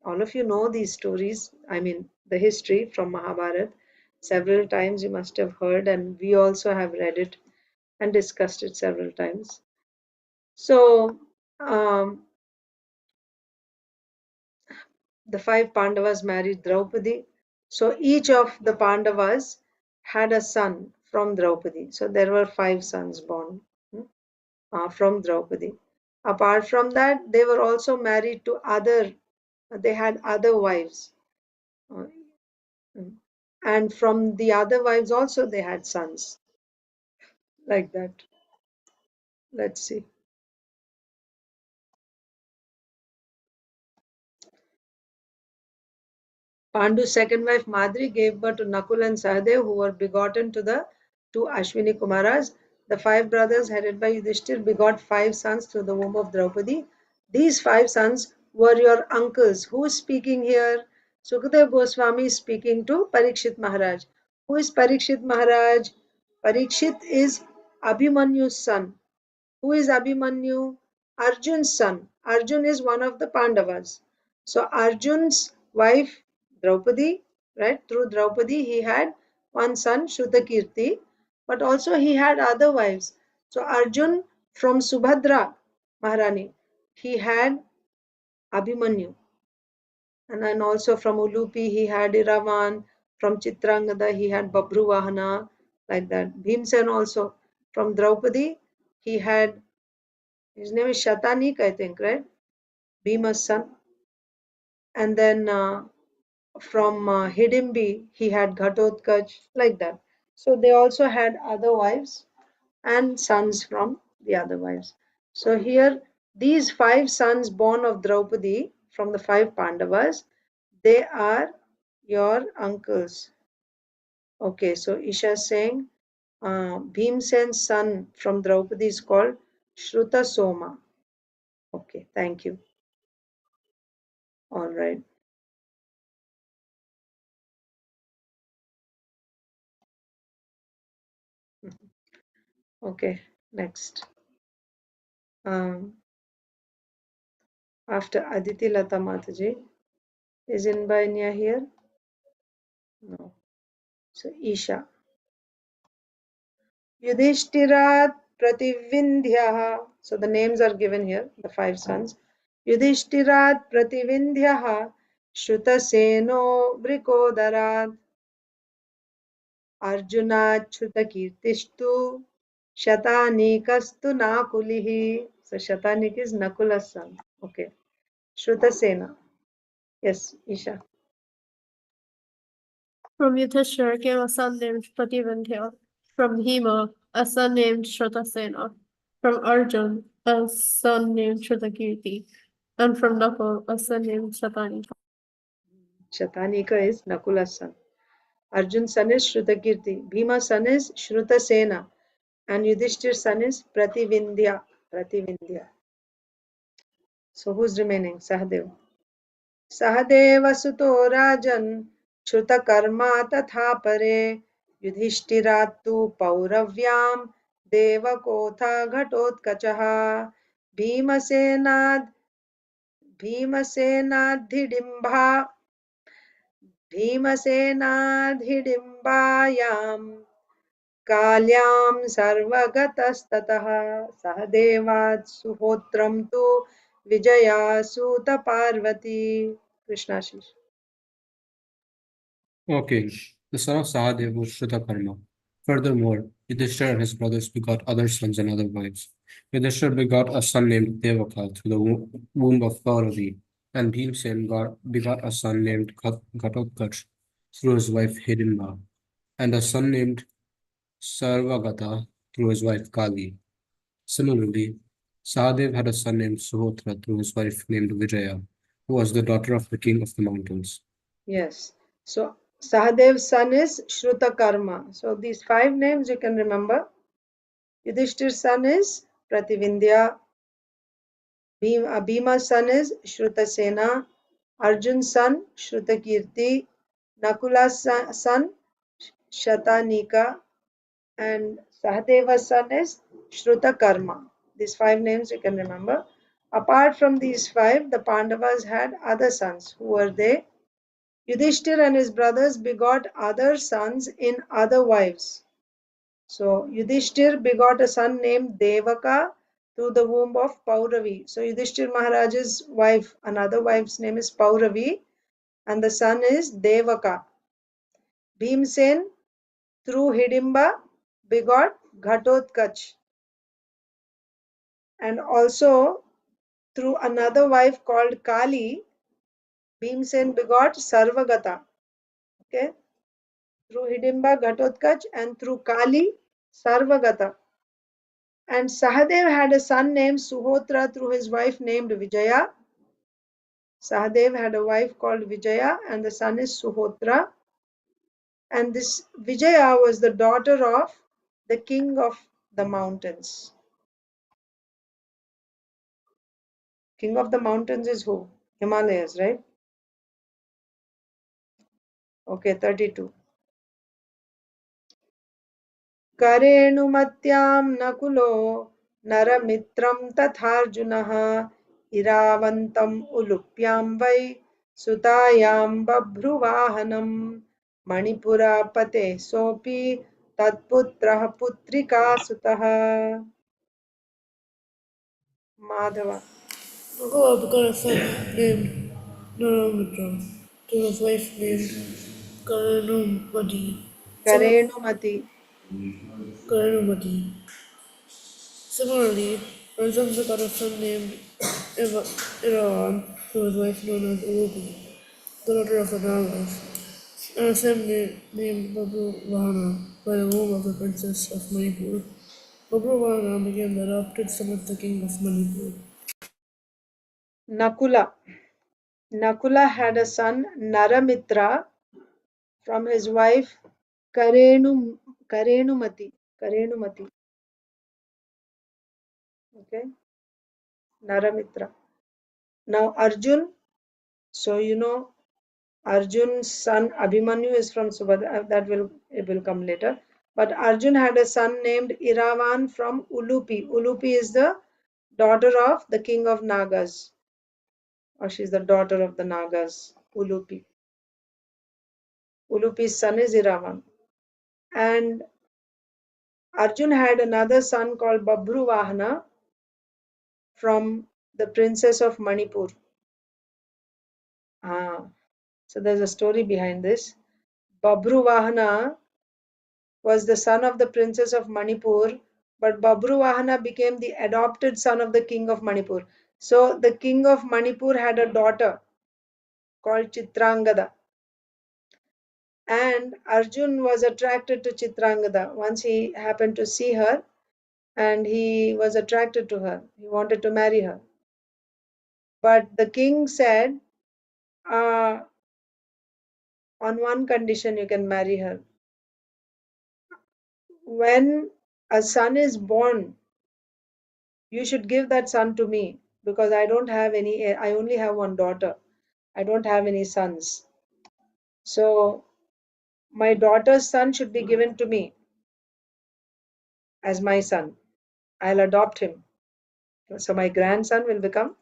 All of you know these stories, I mean, the history from Mahabharata. Several times you must have heard, and we also have read it and discussed it several times. So, the 5 Pandavas married Draupadi. So each of the Pandavas had a son from Draupadi. So there were 5 sons born from Draupadi. Apart from that, they were also married to they had other wives. Uh, and from the other wives also they had sons. Like that. Let's see. Pandu's second wife Madri gave birth to Nakul and Sahadev, who were begotten to the 2 Ashwini Kumaras. The 5 brothers, headed by Yudhishthir, begot 5 sons through the womb of Draupadi. These 5 sons were your uncles. Who is speaking here? Sukadev Goswami is speaking to Parikshit Maharaj. Who is Parikshit Maharaj? Parikshit is Abhimanyu's son. Who is Abhimanyu? Arjun's son. Arjun is one of the Pandavas. So Arjun's wife Draupadi, right? Through Draupadi he had one son Shrutakirti, but also he had other wives. So Arjun from Subhadra Maharani, he had Abhimanyu. And then also from Ulupi he had Iravan. From Chitrangada he had Babhruvahana, like that. Bhimsen also. From Draupadi he had, his name is Shatanik, I think, right? Bhima's son. And then from Hidimbi, he had Ghatotkach, like that. So they also had other wives and sons from the other wives. So here, these 5 sons born of Draupadi from the 5 Pandavas, they are your uncles. Okay, so Isha is saying, Bhimsen's son from Draupadi is called Shruta Soma. Okay, thank you. All right. Okay, next. After Aditi Lata Mataji, is Inbainya here? No. So Isha. Yudhishtirat Prativindhyaha. So the names are given here, the 5 sons. Yudhishtirat Prativindhyaha Shrutaseno Vrikodarat Arjuna Chutakirtishtu Shatanikastu Nakulihi. So Shatanik is Nakula's son. Okay. Shrutasena. Yes, Isha. From Yudhishthira came a son named Prativindhya. From Bhima, a son named Shrutasena. From Arjun, a son named Shrutakirti. And from Nakul, a son named Shatanika. Shatanika is Nakula's son. Arjun's son is Shrutakirti. Bhima's son is Shrutasena. And Yudhishthir's son is Prativindhya. So who's remaining? Sahadev. Sahadeva suto rajan Shruta karma tatha pare Yudhishthiratu pauravyam देवकोथा घटोत्कचः भीमसेनाधिडिम्बायां काल्यां सर्वगतस्ततः सह देवात् सुहोत्रं तु विजयासूत Parvati. कृष्णाशीष. O king, the son of Sahadev was Shrutakarma. Furthermore, Yudhishthira and his brothers begot other sons and other wives. Yudhishthira begot a son named Devaka through the womb of Kauravi, and Bhimsen begot a son named Ghatotkach through his wife Hidimba, and a son named Sarvagata through his wife Kali. Similarly, Sahadev had a son named Suhotra through his wife named Vijaya, who was the daughter of the king of the mountains. Yes. So Sahadev's son is Shrutakarma. So these 5 names you can remember. Yudhishthir's son is Prativindya. Bhima's son is Shrutasena. Arjun's son Shrutakirti. Nakula's son Shatanika. And Sahadeva's son is Shrutakarma. These 5 names you can remember. Apart from these 5, the Pandavas had other sons. Who were they? Yudhishthir and his brothers begot other sons in other wives. So Yudhishthir begot a son named Devaka through the womb of Pauravi. So Yudhishthir Maharaj's wife, another wife's name is Pauravi, and the son is Devaka. Bhimsen through Hidimba begot Ghatotkach. And also through another wife called Kali, Bhimsen begot Sarvagata. Okay. Through Hidimba, Ghatotkach, and through Kali, Sarvagata. And Sahadev had a son named Suhotra through his wife named Vijaya. Sahadev had a wife called Vijaya, and the son is Suhotra. And this Vijaya was the daughter of the king of the mountains. King of the mountains is who? Himalayas, right? Okay, 32. करेणुमत्यां नकुलो नरमित्रं तथार्जुनः इरावन्तम् उलुप्यां वै सुतायां बभ्रुवाहनं मणिपुरापते सोऽपि तत्पुत्रः पुत्रिकासुतः. Madhav. Nakula begot a son named Naramitra to his wife named Karanumati. करेणुमति. Karanumati. Similarly, Arjun begot a son named Iravan to his wife known as Urupi, the daughter of the Nagas, and a son named Babru Vahana by the womb of the princess of Manipur. Babru Vahana became the adopted son of the king of Manipur. Nakula. Nakula had a son Naramitra from his wife Karenumati. Okay, Naramitra. Now Arjun, so you know Arjun's son Abhimanyu is from Subhadra. It will come later. But Arjun had a son named Iravan from Ulupi. Ulupi is the daughter of the king of Nagas, or she's the daughter of the Nagas. Ulupi. Ulupi's son is Iravan. And Arjun had another son called Babru Vahana from the princess of Manipur. So there's a story behind this. Babru Vahana was the son of the princess of Manipur, but Babru Vahana became the adopted son of the king of Manipur. So the king of Manipur had a daughter called Chitrangada. And Arjun was attracted to Chitrangada. Once he happened to see her and he was attracted to her. He wanted to marry her. But the king said, on one condition you can marry her. When a son is born, you should give that son to me because I don't have any, I only have one daughter. I don't have any sons. So my daughter's son should be given to me. as my son. I'll adopt him. So my grandson will become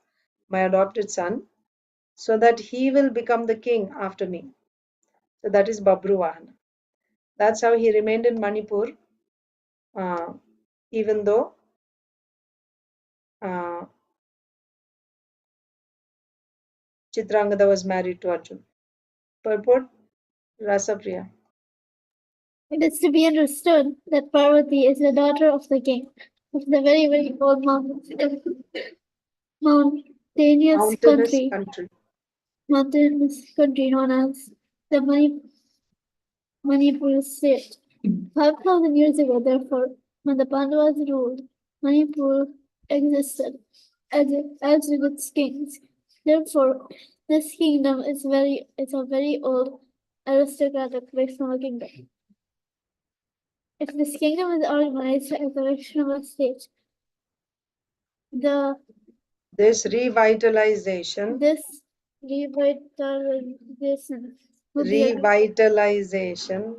my adopted son, so that he will become the king after me. So that is Babruvahan. That's how he remained in Manipur, even though Chitrangada was married to Arjun. Purport, Rasapriya. It is to be understood that Parvati is the daughter of the king of the very, very old mountainous country known as the Manipur state. 5,000 years ago, therefore, when the Pandavas ruled, Manipur existed as did its kings. Therefore, this kingdom is a very old aristocratic Vaishnava kingdom. If this kingdom is organized as a Vaishnava state, this revitalization will be vitalization,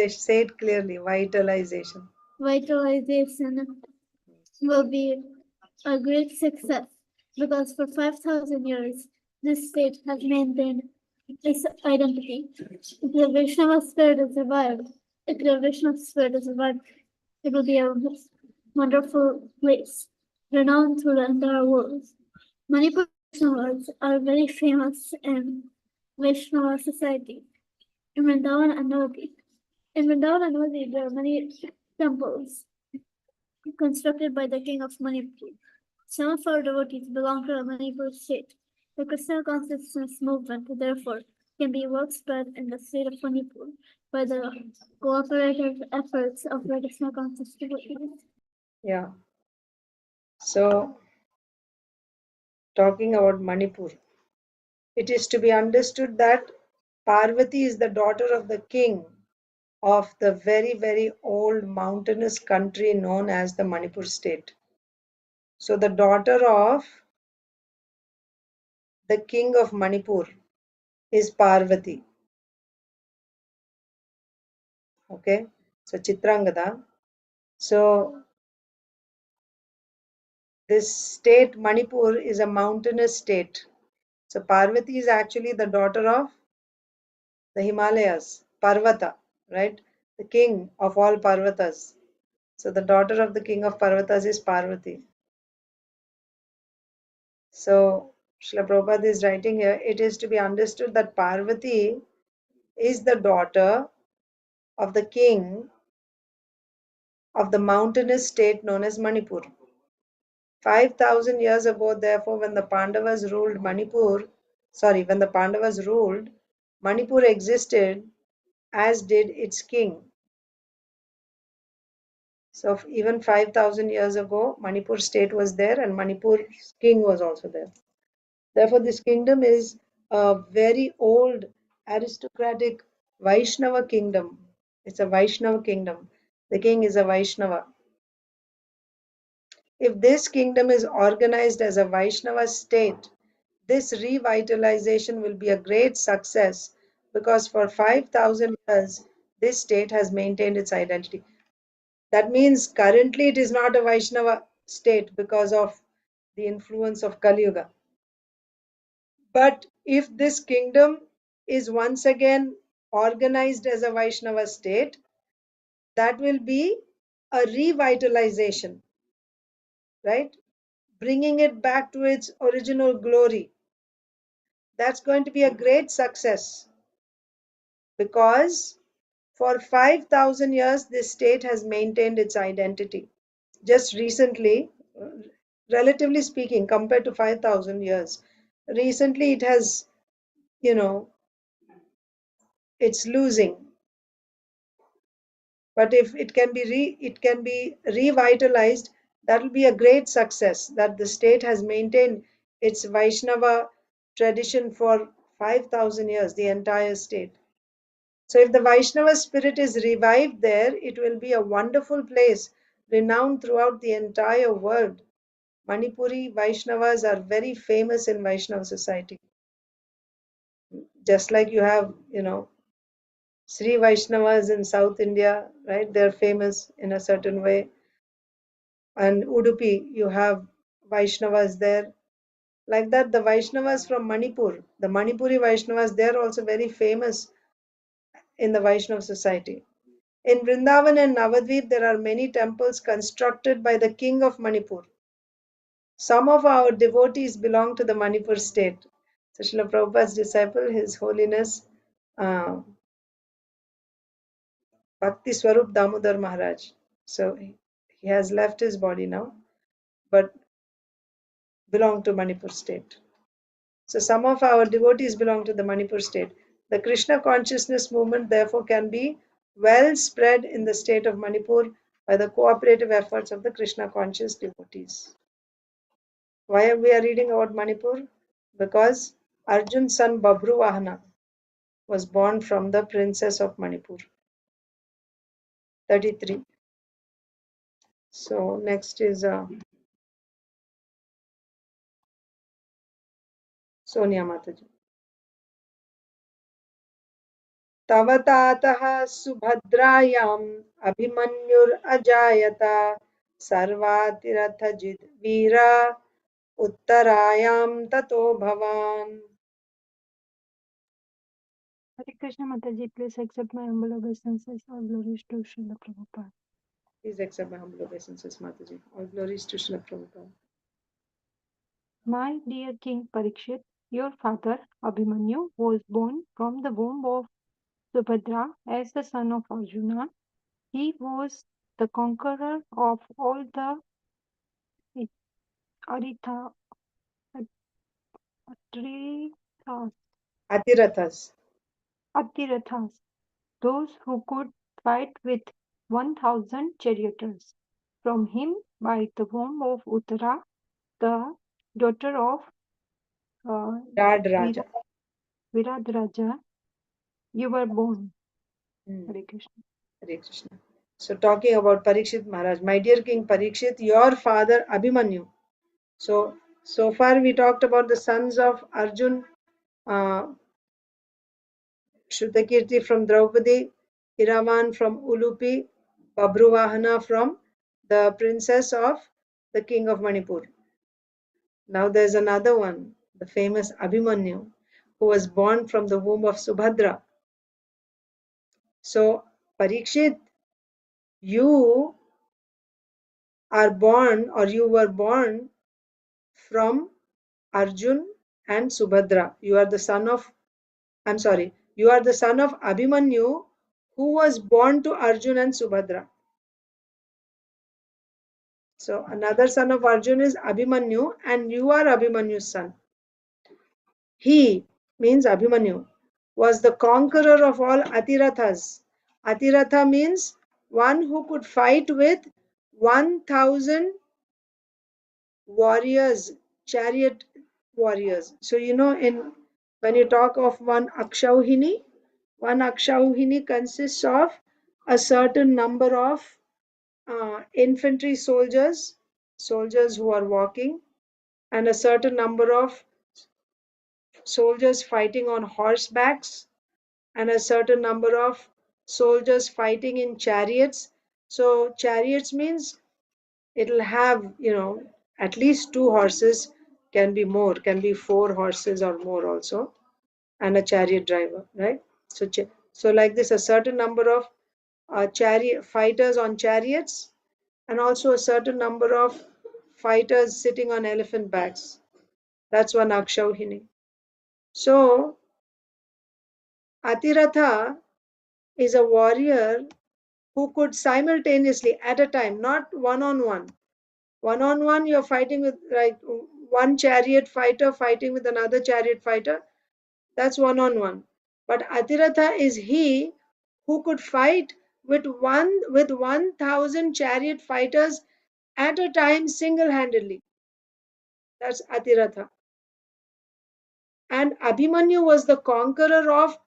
say it clearly, vitalization will be a great success because for 5,000 years this state has maintained its identity. If the Vaishnava spirit is revived, it will be a wonderful place, renowned through the entire world. Manipur Vaishnavas are very famous in Vaishnava society. In Vrindavan and Navadvip. There are many temples constructed by the king of Manipur. Some of our devotees belong to the Manipur state. The Krishna consciousness movement, therefore, can be well spread in the state of Manipur by the cooperative efforts of the Krishna conscious devotees. Yeah. So, talking about Manipur, it is to be understood that Parvati is the daughter of the king of the very, very old mountainous country known as the Manipur state. So, the daughter of the king of Manipur is Parvati. Okay, so Chitrangada. So, this state, Manipur, is a mountainous state. So, Parvati is actually the daughter of the Himalayas, Parvata, right? The king of all Parvatas. So, the daughter of the king of Parvatas is Parvati. So, Srila Prabhupada is writing here, it is to be understood that Parvati is the daughter of the king of the mountainous state known as Manipur. 5,000 years ago, therefore, when the Pandavas ruled, Manipur existed as did its king. So even 5,000 years ago, Manipur state was there and Manipur's king was also there. Therefore, this kingdom is a very old aristocratic Vaishnava kingdom. It's a Vaishnava kingdom. The king is a Vaishnava. If this kingdom is organized as a Vaishnava state, this revitalization will be a great success because for 5,000 years, this state has maintained its identity. That means currently it is not a Vaishnava state because of the influence of Kali Yuga. But if this kingdom is once again organized as a Vaishnava state, that will be a revitalization, right? Bringing it back to its original glory. That's going to be a great success because for 5,000 years, this state has maintained its identity. Just recently, relatively speaking, compared to 5,000 years, recently it has, it's losing. But if it can be revitalized, that will be a great success that the state has maintained its Vaishnava tradition for 5,000 years, the entire state. So if the Vaishnava spirit is revived there, it will be a wonderful place, renowned throughout the entire world. Manipuri Vaishnavas are very famous in Vaishnava society. Just like you have, Sri Vaishnavas in South India, right? They're famous in a certain way. And Udupi, you have Vaishnavas there. Like that, the Vaishnavas from Manipur, the Manipuri Vaishnavas, they're also very famous in the Vaishnava society. In Vrindavan and Navadvip, there are many temples constructed by the king of Manipur. Some of our devotees belong to the Manipur state. So Srila Prabhupada's disciple, His Holiness Bhakti Swarup Damodar Maharaj. So he has left his body now, but belong to Manipur state. So some of our devotees belong to the Manipur state. The Krishna consciousness movement therefore can be well spread in the state of Manipur by the cooperative efforts of the Krishna conscious devotees. Why we are reading about Manipur? Because Arjun's son Babru was born from the princess of Manipur. 33. So next is Sonia Mataji. तव तातः सुभद्रायाम् अभिमन्युरजायत सर्वातिरथजिद् वीरा उत्तरायां ततो भवान्. Hare Krishna Mataji, please accept my humble obeisances. All glories to Srila Prabhupada. Please accept my humble obeisances, Mataji. All glories to Srila Prabhupada. My dear King Parikshit, your father Abhimanyu was born from the womb of Subhadra as the son of Arjuna. He was the conqueror of all the Aritha, Atirathas. Atirathas, those who could fight with 1,000 charioteers. From him, by the womb of Uttara, the daughter of Rad Raja. Virad Raja, you were born. Hmm. Hare Krishna. Hare Krishna. So talking about Parikshit Maharaj, my dear King Parikshit, your father Abhimanyu. So far we talked about the sons of Arjun, Shrutakirti from Draupadi, Iravan from Ulupi, Babruvahana from the princess of the king of Manipur. Now there's another one, the famous Abhimanyu, who was born from the womb of Subhadra. So Parikshit, you are born, or you were born from Arjun and Subhadra. You are the son of Abhimanyu, who was born to Arjun and Subhadra. So another son of Arjun is Abhimanyu, and you are Abhimanyu's son. He means Abhimanyu was the conqueror of all Atirathas. Atiratha means one who could fight with 1,000 warriors, chariot warriors. So when you talk of one Akshauhini consists of a certain number of infantry soldiers who are walking, and a certain number of soldiers fighting on horsebacks, and a certain number of soldiers fighting in chariots. So chariots means it'll have at least 2 horses, can be more, can be 4 horses or more also, and a chariot driver, right? So like this, a certain number of chariot fighters on chariots, and also a certain number of fighters sitting on elephant backs. That's one Akshauhini. So Atiratha is a warrior who could simultaneously at a time, not one-on-one. One-on-one, you're fighting with like one chariot fighter fighting with another chariot fighter. That's one-on-one. But Atiratha is he who could fight with 1,000 chariot fighters at a time single-handedly. That's Atiratha. And Abhimanyu was the conqueror of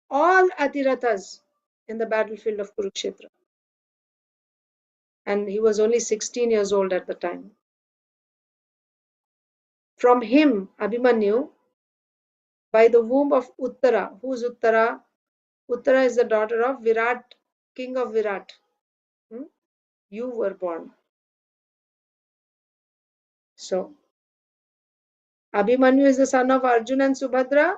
all Atirathas in the battlefield of Kurukshetra. And he was only 16 years old at the time. From him, Abhimanyu, by the womb of Uttara. Who's Uttara? Uttara is the daughter of Virat, king of Virat. You were born. So, Abhimanyu is the son of Arjuna and Subhadra.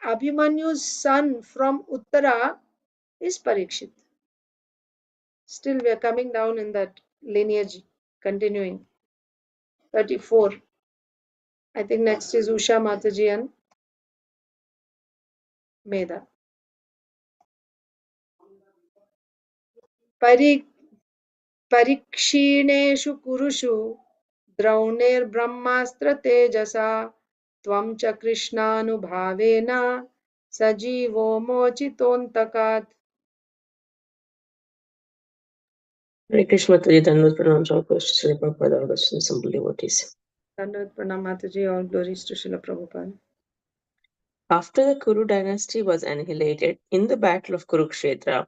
Abhimanyu's son from Uttara is Parikshit. Still, we are coming down in that lineage, continuing. 34. I think next is Usha Mataji and Medha. Parikshineshu kurushu द्रौणेर्ब्रह्मास्त्र तेजसा त्वं च कृष्णानुभावेन सजीवो मोचितोऽन्तकात्. Hare Krishna Mataji, Dandavat Pranam, all glories to Srila Prabhupada, all the simple devotees. Dandavat Pranam Mataji, all glories to Srila Prabhupada. After the Kuru dynasty was annihilated in the battle of Kurukshetra,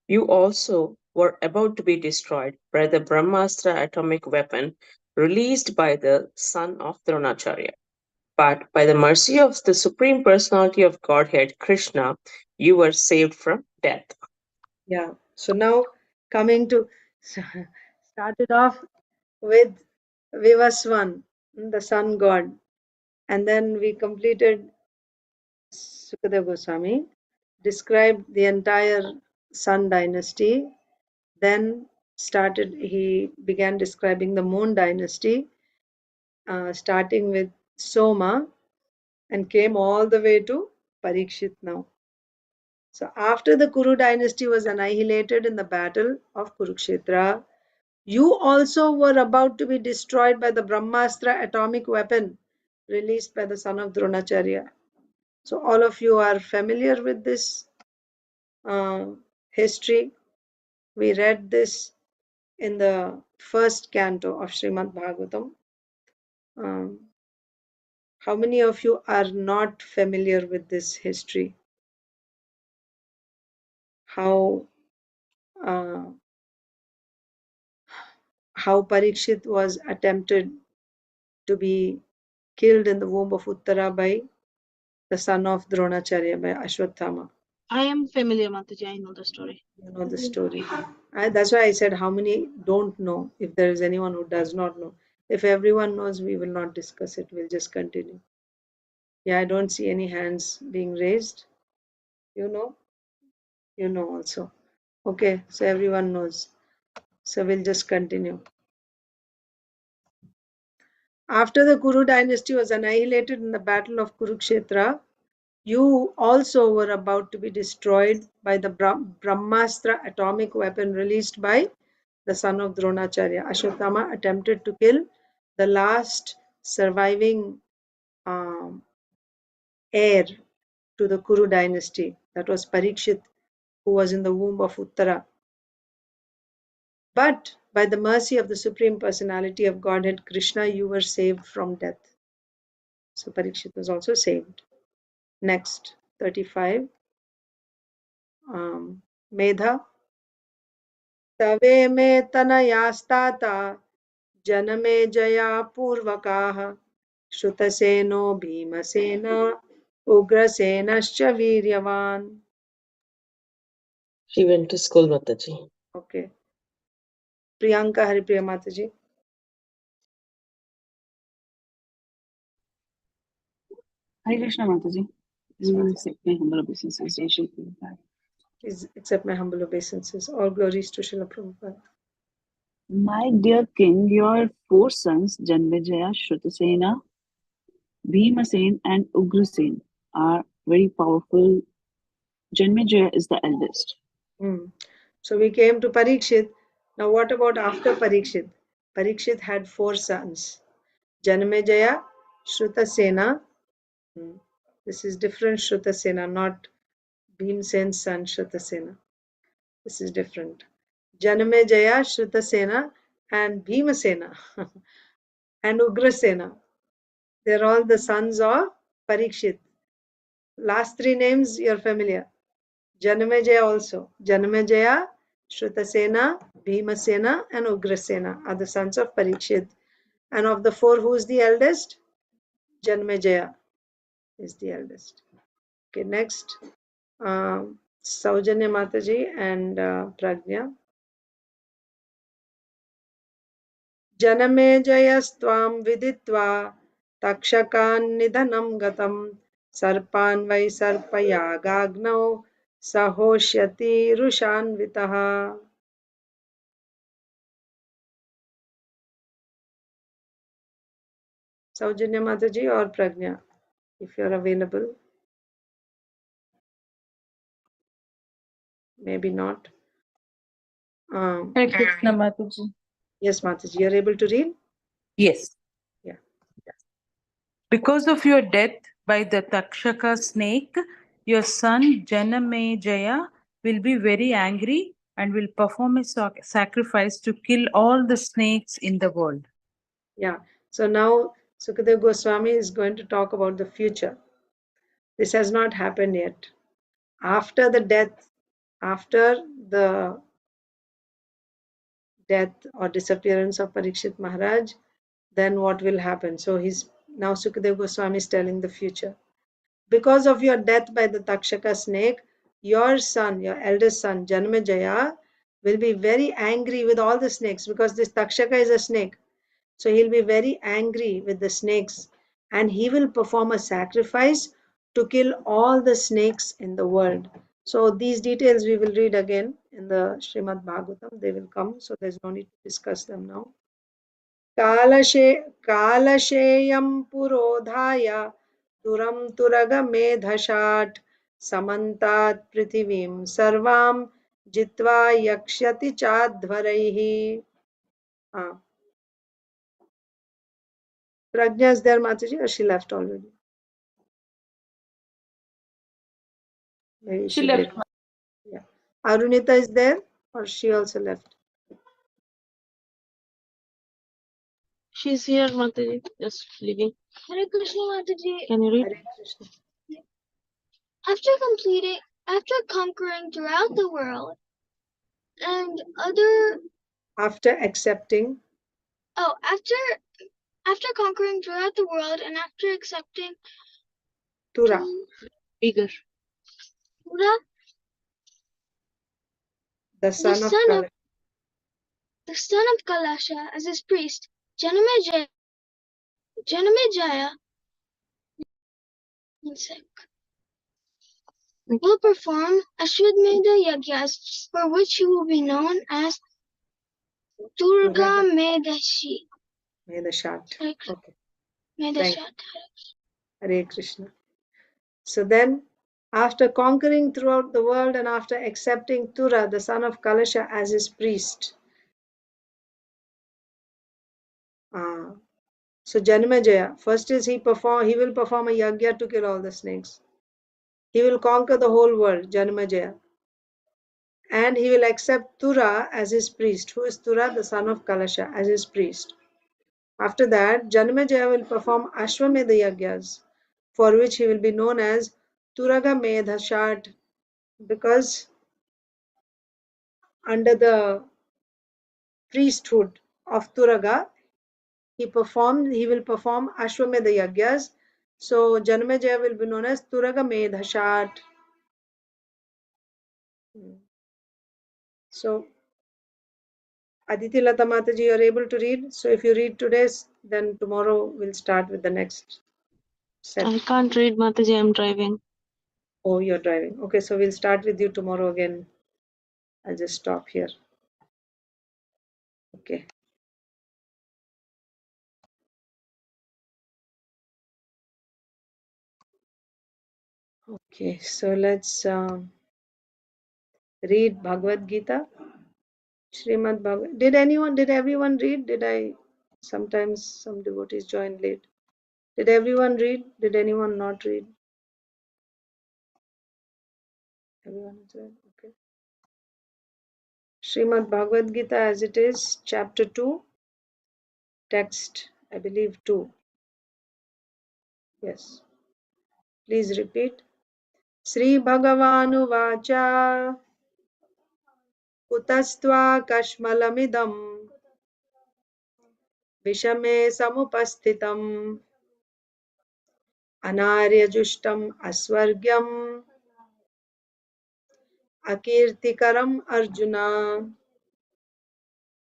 you also were about to be destroyed by the Brahmastra atomic weapon released by the son of Dronacharya. But by the mercy of the Supreme Personality of Godhead, Krishna, you were saved from death. Yeah. So now coming to started off with Vivaswan, the sun god, and then we completed Sukadeva Goswami, described the entire sun dynasty, then he began describing the moon dynasty, starting with Soma, and came all the way to Parikshit now. So after the Kuru dynasty was annihilated in the battle of Kurukshetra, you also were about to be destroyed by the Brahmastra atomic weapon released by the son of Dronacharya. So all of you are familiar with this history. We read this in the first canto of Srimad Bhagavatam. How many of you are not familiar with this history? How Parikshit was attempted to be killed in the womb of Uttara by the son of Dronacharya, by Ashwatthama. I am familiar, Mataji. I know the story. You know the story. That's why I said how many don't know, if there is anyone who does not know. If everyone knows, we will not discuss it. We'll just continue. Yeah, I don't see any hands being raised. You know? You know also. Okay, so everyone knows. So we'll just continue. After the Kuru dynasty was annihilated in the battle of Kurukshetra, you also were about to be destroyed by the Brahmastra atomic weapon released by the son of Dronacharya. Ashwatthama attempted to kill the last surviving heir to the Kuru dynasty. That was Parikshit, who was in the womb of Uttara. But by the mercy of the Supreme Personality of Godhead, Krishna, you were saved from death. So Parikshit was also saved. Next, 35. Medha. Tave me tanayastata janame jaya purvakaha Shrutaseno Bhimasena Ugrasenascha Viryavan. She went to school, Mataji. Okay. Priyanka Haripriya Mataji. Hare Krishna Mataji. Accept my humble obeisances. Jai Shri Prabhupada. Please accept my humble obeisances. All glories to Srila Prabhupada. My dear king, your four sons, Janmejaya, Shrutasena, Bhimasen, and Ugrasen, are very powerful. Janmejaya is the eldest. So we came to Parikshit. Now what about after Parikshit? Parikshit had four sons. Janmejaya, Shrutasena. This is different Shrutasena, not Bhimsen's son Shrutasena. This is different. Janmejaya, Shrutasena, and Bhimasena and Ugrasena. They're all the sons of Parikshit. Last three names you're familiar. Janmejaya also. Janmejaya, Shrutasena, Bhimasena, and Ugrasena are the sons of Parikshit. And of the four, who is the eldest? Janmejaya is the eldest. Okay, next. Saujanya Mataji and Pragya. Janamejayastvam viditva takshakan nidanam gatam sarpan vai sarpayagagnau sahoshyati rushanvitaha. Saujanya Mataji or Pragya, if you are available. Maybe not. Hare Krishna Mataji. Yes, Mataji, you are able to read? Yes. Yeah. Because of your death by the Takshaka snake, your son Janamejaya will be very angry and will perform a sacrifice to kill all the snakes in the world. Yeah. So now Sukadeva Goswami is going to talk about the future. This has not happened yet. After the death or disappearance of Parikshit Maharaj, then what will happen? So now Sukadeva Goswami is telling the future. Because of your death by the Takshaka snake, your son, your eldest son, Janamejaya, will be very angry with all the snakes, because this Takshaka is a snake. So he'll be very angry with the snakes, and he will perform a sacrifice to kill all the snakes in the world. So these details we will read again in the Srimad Bhagavatam. They will come, so there's no need to discuss them now. कालशेयं पुरोधाय तुरं तुरगमेधशाट् समन्तात् पृथिवीं सर्वां जित्वा यक्ष्यति चाध्वरैः. Pragya is there, Mataji, or she left already? Maybe She left. Yeah. Arunita is there, or she also left? She's here, Mataji, just leaving. Hare Krishna, Mataji. Can you read? Hare Krishna. After conquering throughout the world and After accepting after conquering throughout the world and after accepting Tura, Bigger. Tura, the son of Kalasha, as his priest, Janamejaya will perform Ashwadmedha Yagyas, for which he will be known as Durga Medashi. Medashat. Okay. Medashat. Hare Krishna. So then, after conquering throughout the world and after accepting Tura, the son of Kalasha, as his priest, so Janamejaya, first is he will perform a yagya to kill all the snakes. He will conquer the whole world, Janamejaya. And he will accept Tura as his priest. Who is Tura? The son of Kalasha, as his priest. After that, Janamejaya will perform Ashwamedha yagyas, for which he will be known as Turaga Medhashat, because under the priesthood of Turaga, he will perform Ashwamedha yagyas. So Janamejaya will be known as Turaga Medhashat. So Aditi Lata Mataji, you are able to read. So if you read today's, then tomorrow we'll start with the next set. I can't read, Mataji, I'm driving. Oh, you're driving. Okay, so we'll start with you tomorrow again. I'll just stop here. Okay. Okay, so let's read Bhagavad Gita. Srimad Bhagavad. Did everyone read? Sometimes some devotees join late. Did everyone read? Did anyone not read? Everyone has read, okay. Srimad Bhagavad Gita as it is, chapter 2, text, I believe 2. Yes. Please repeat. Sri Bhagavanu Vacha Kutastva Kashmalamidam Vishame Samupasthitam Anaryajustam Asvargyam Akirtikaram Arjuna.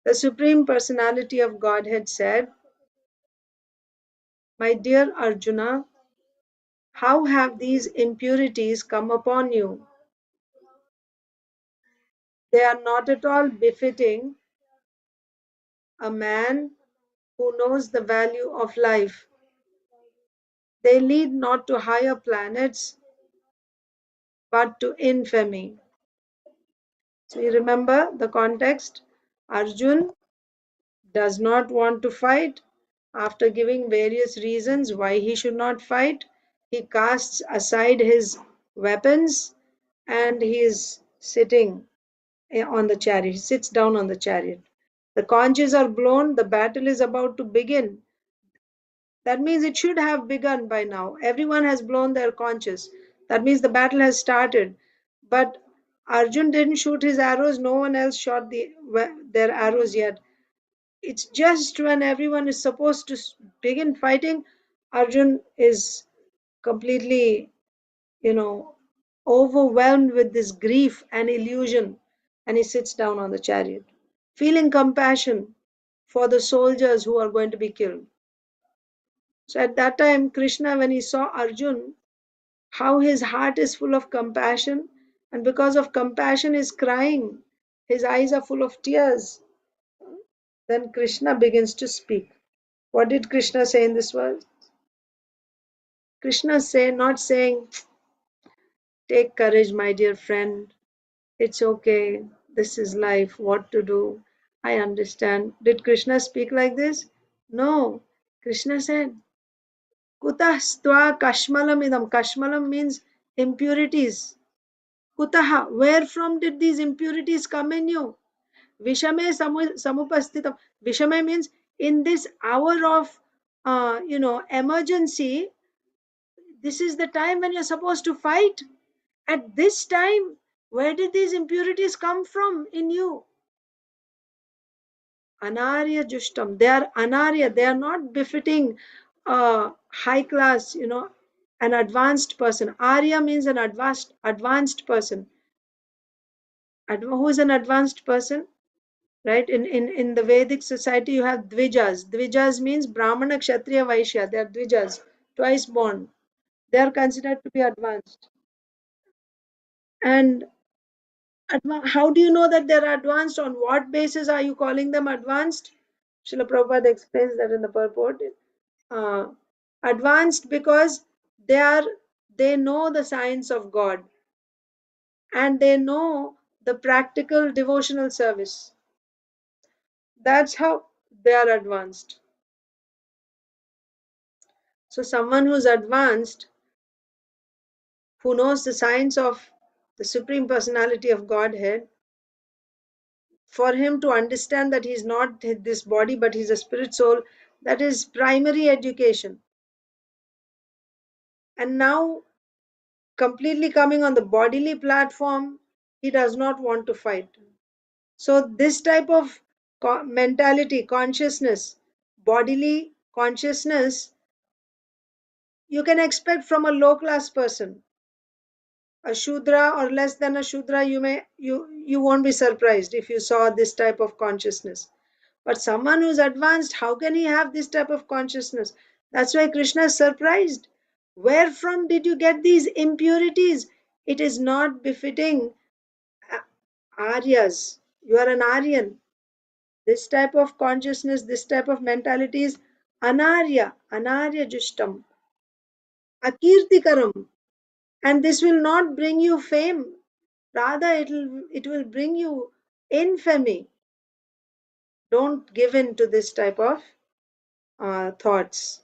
The Supreme Personality of Godhead said, my dear Arjuna, how have these impurities come upon you? They are not at all befitting a man who knows the value of life. They lead not to higher planets, but to infamy. So you remember the context? Arjun does not want to fight. After giving various reasons why he should not fight, he casts aside his weapons and he is sitting on the chariot. He sits down on the chariot. The conches are blown, the battle is about to begin. That means it should have begun by now. Everyone has blown their conches. That means the battle has started. But Arjun didn't shoot his arrows, no one else shot their arrows yet. It's just when everyone is supposed to begin fighting, Arjun is completely, overwhelmed with this grief and illusion, and he sits down on the chariot, feeling compassion for the soldiers who are going to be killed. So at that time, Krishna, when he saw Arjun, how his heart is full of compassion, and because of compassion is crying, his eyes are full of tears. Then Krishna begins to speak. What did Krishna say in this verse? Krishna not saying, take courage, my dear friend. It's okay. This is life. What to do? I understand. Did Krishna speak like this? No. Krishna said, Kutah stva kashmalam idam. Kashmalam means impurities. Kutaha. Where from did these impurities come in you? Vishame samupastitam. Vishame means in this hour of, emergency, this is the time when you're supposed to fight. At this time, where did these impurities come from in you? Anarya Jushtam. They are Anarya. They are not befitting high class, an advanced person. Arya means an advanced person. Who is an advanced person? Right? In the Vedic society, you have Dvijas. Dvijas means Brahmana, Kshatriya, Vaishya. They are Dvijas, twice born. They are considered to be advanced. And how do you know that they're advanced? On what basis are you calling them advanced? Srila Prabhupada explains that in the purport. Advanced because they know the science of God and they know the practical devotional service. That's how they are advanced. So someone who's advanced, who knows the science of the Supreme Personality of Godhead, for him to understand that he's not this body but he's a spirit soul, that is primary education. And now, completely coming on the bodily platform, he does not want to fight. So this type of mentality, consciousness, bodily consciousness, you can expect from a low class person. A Shudra or less than a Shudra, you won't be surprised if you saw this type of consciousness. But someone who's advanced, how can he have this type of consciousness? That's why Krishna is surprised. Where from did you get these impurities? It is not befitting Aryas. You are an Aryan. This type of consciousness, this type of mentality is Anarya Jushtam, Akirtikaram. And this will not bring you fame. Rather, it will bring you infamy. Don't give in to this type of thoughts.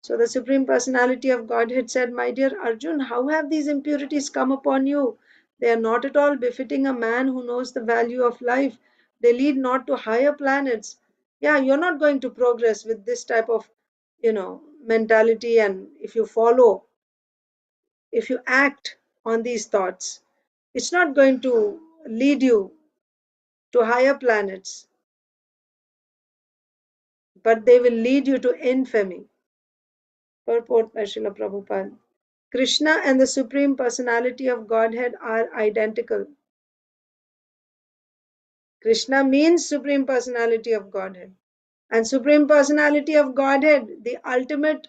So the Supreme Personality of Godhead said, my dear Arjun, how have these impurities come upon you? They are not at all befitting a man who knows the value of life. They lead not to higher planets. Yeah, you're not going to progress with this type of, mentality. And if you act on these thoughts, it's not going to lead you to higher planets, but they will lead you to infamy. Purport by Srila Prabhupada. Krishna and the Supreme Personality of Godhead are identical. Krishna means Supreme Personality of Godhead. And Supreme Personality of Godhead, the ultimate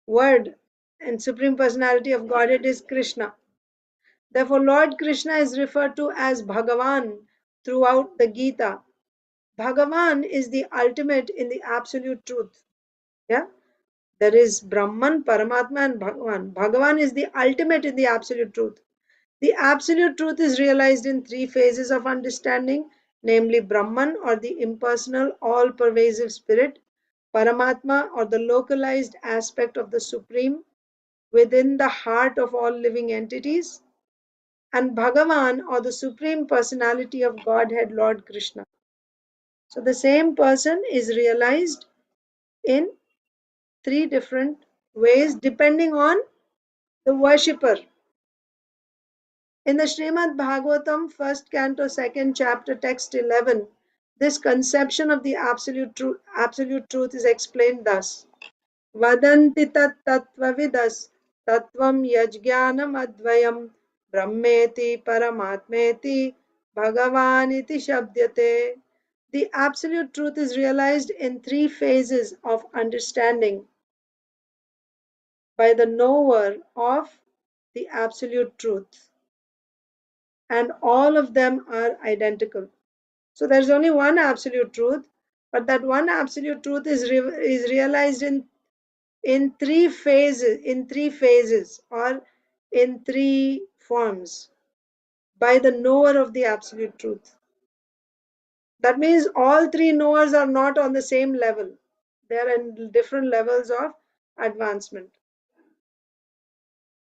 word and Supreme Personality of Godhead is Krishna. Therefore, Lord Krishna is referred to as Bhagavan throughout the Gita. Bhagavan is the ultimate in the absolute truth. Yeah? There is Brahman, Paramatma, and Bhagavan. Bhagavan is the ultimate in the absolute truth. The absolute truth is realized in three phases of understanding, namely Brahman or the impersonal, all pervasive spirit, Paramatma or the localized aspect of the Supreme within the heart of all living entities, and Bhagavan or the Supreme Personality of Godhead, Lord Krishna. So the same person is realized in three different ways depending on the worshipper. In the Srimad Bhagavatam, first canto, second chapter, text 11, this conception of the absolute truth is explained thus. Vadanti tat tattvavidas tattvam yajnanam advayam brahmeti paramatmeti bhagavaniti shabdyate. The absolute truth is realized in three phases of understanding by the knower of the absolute truth, and all of them are identical. So there's only one absolute truth, but that one absolute truth is realized in three phases or in three forms by the knower of the absolute truth. That means all three knowers are not on the same level. They are in different levels of advancement.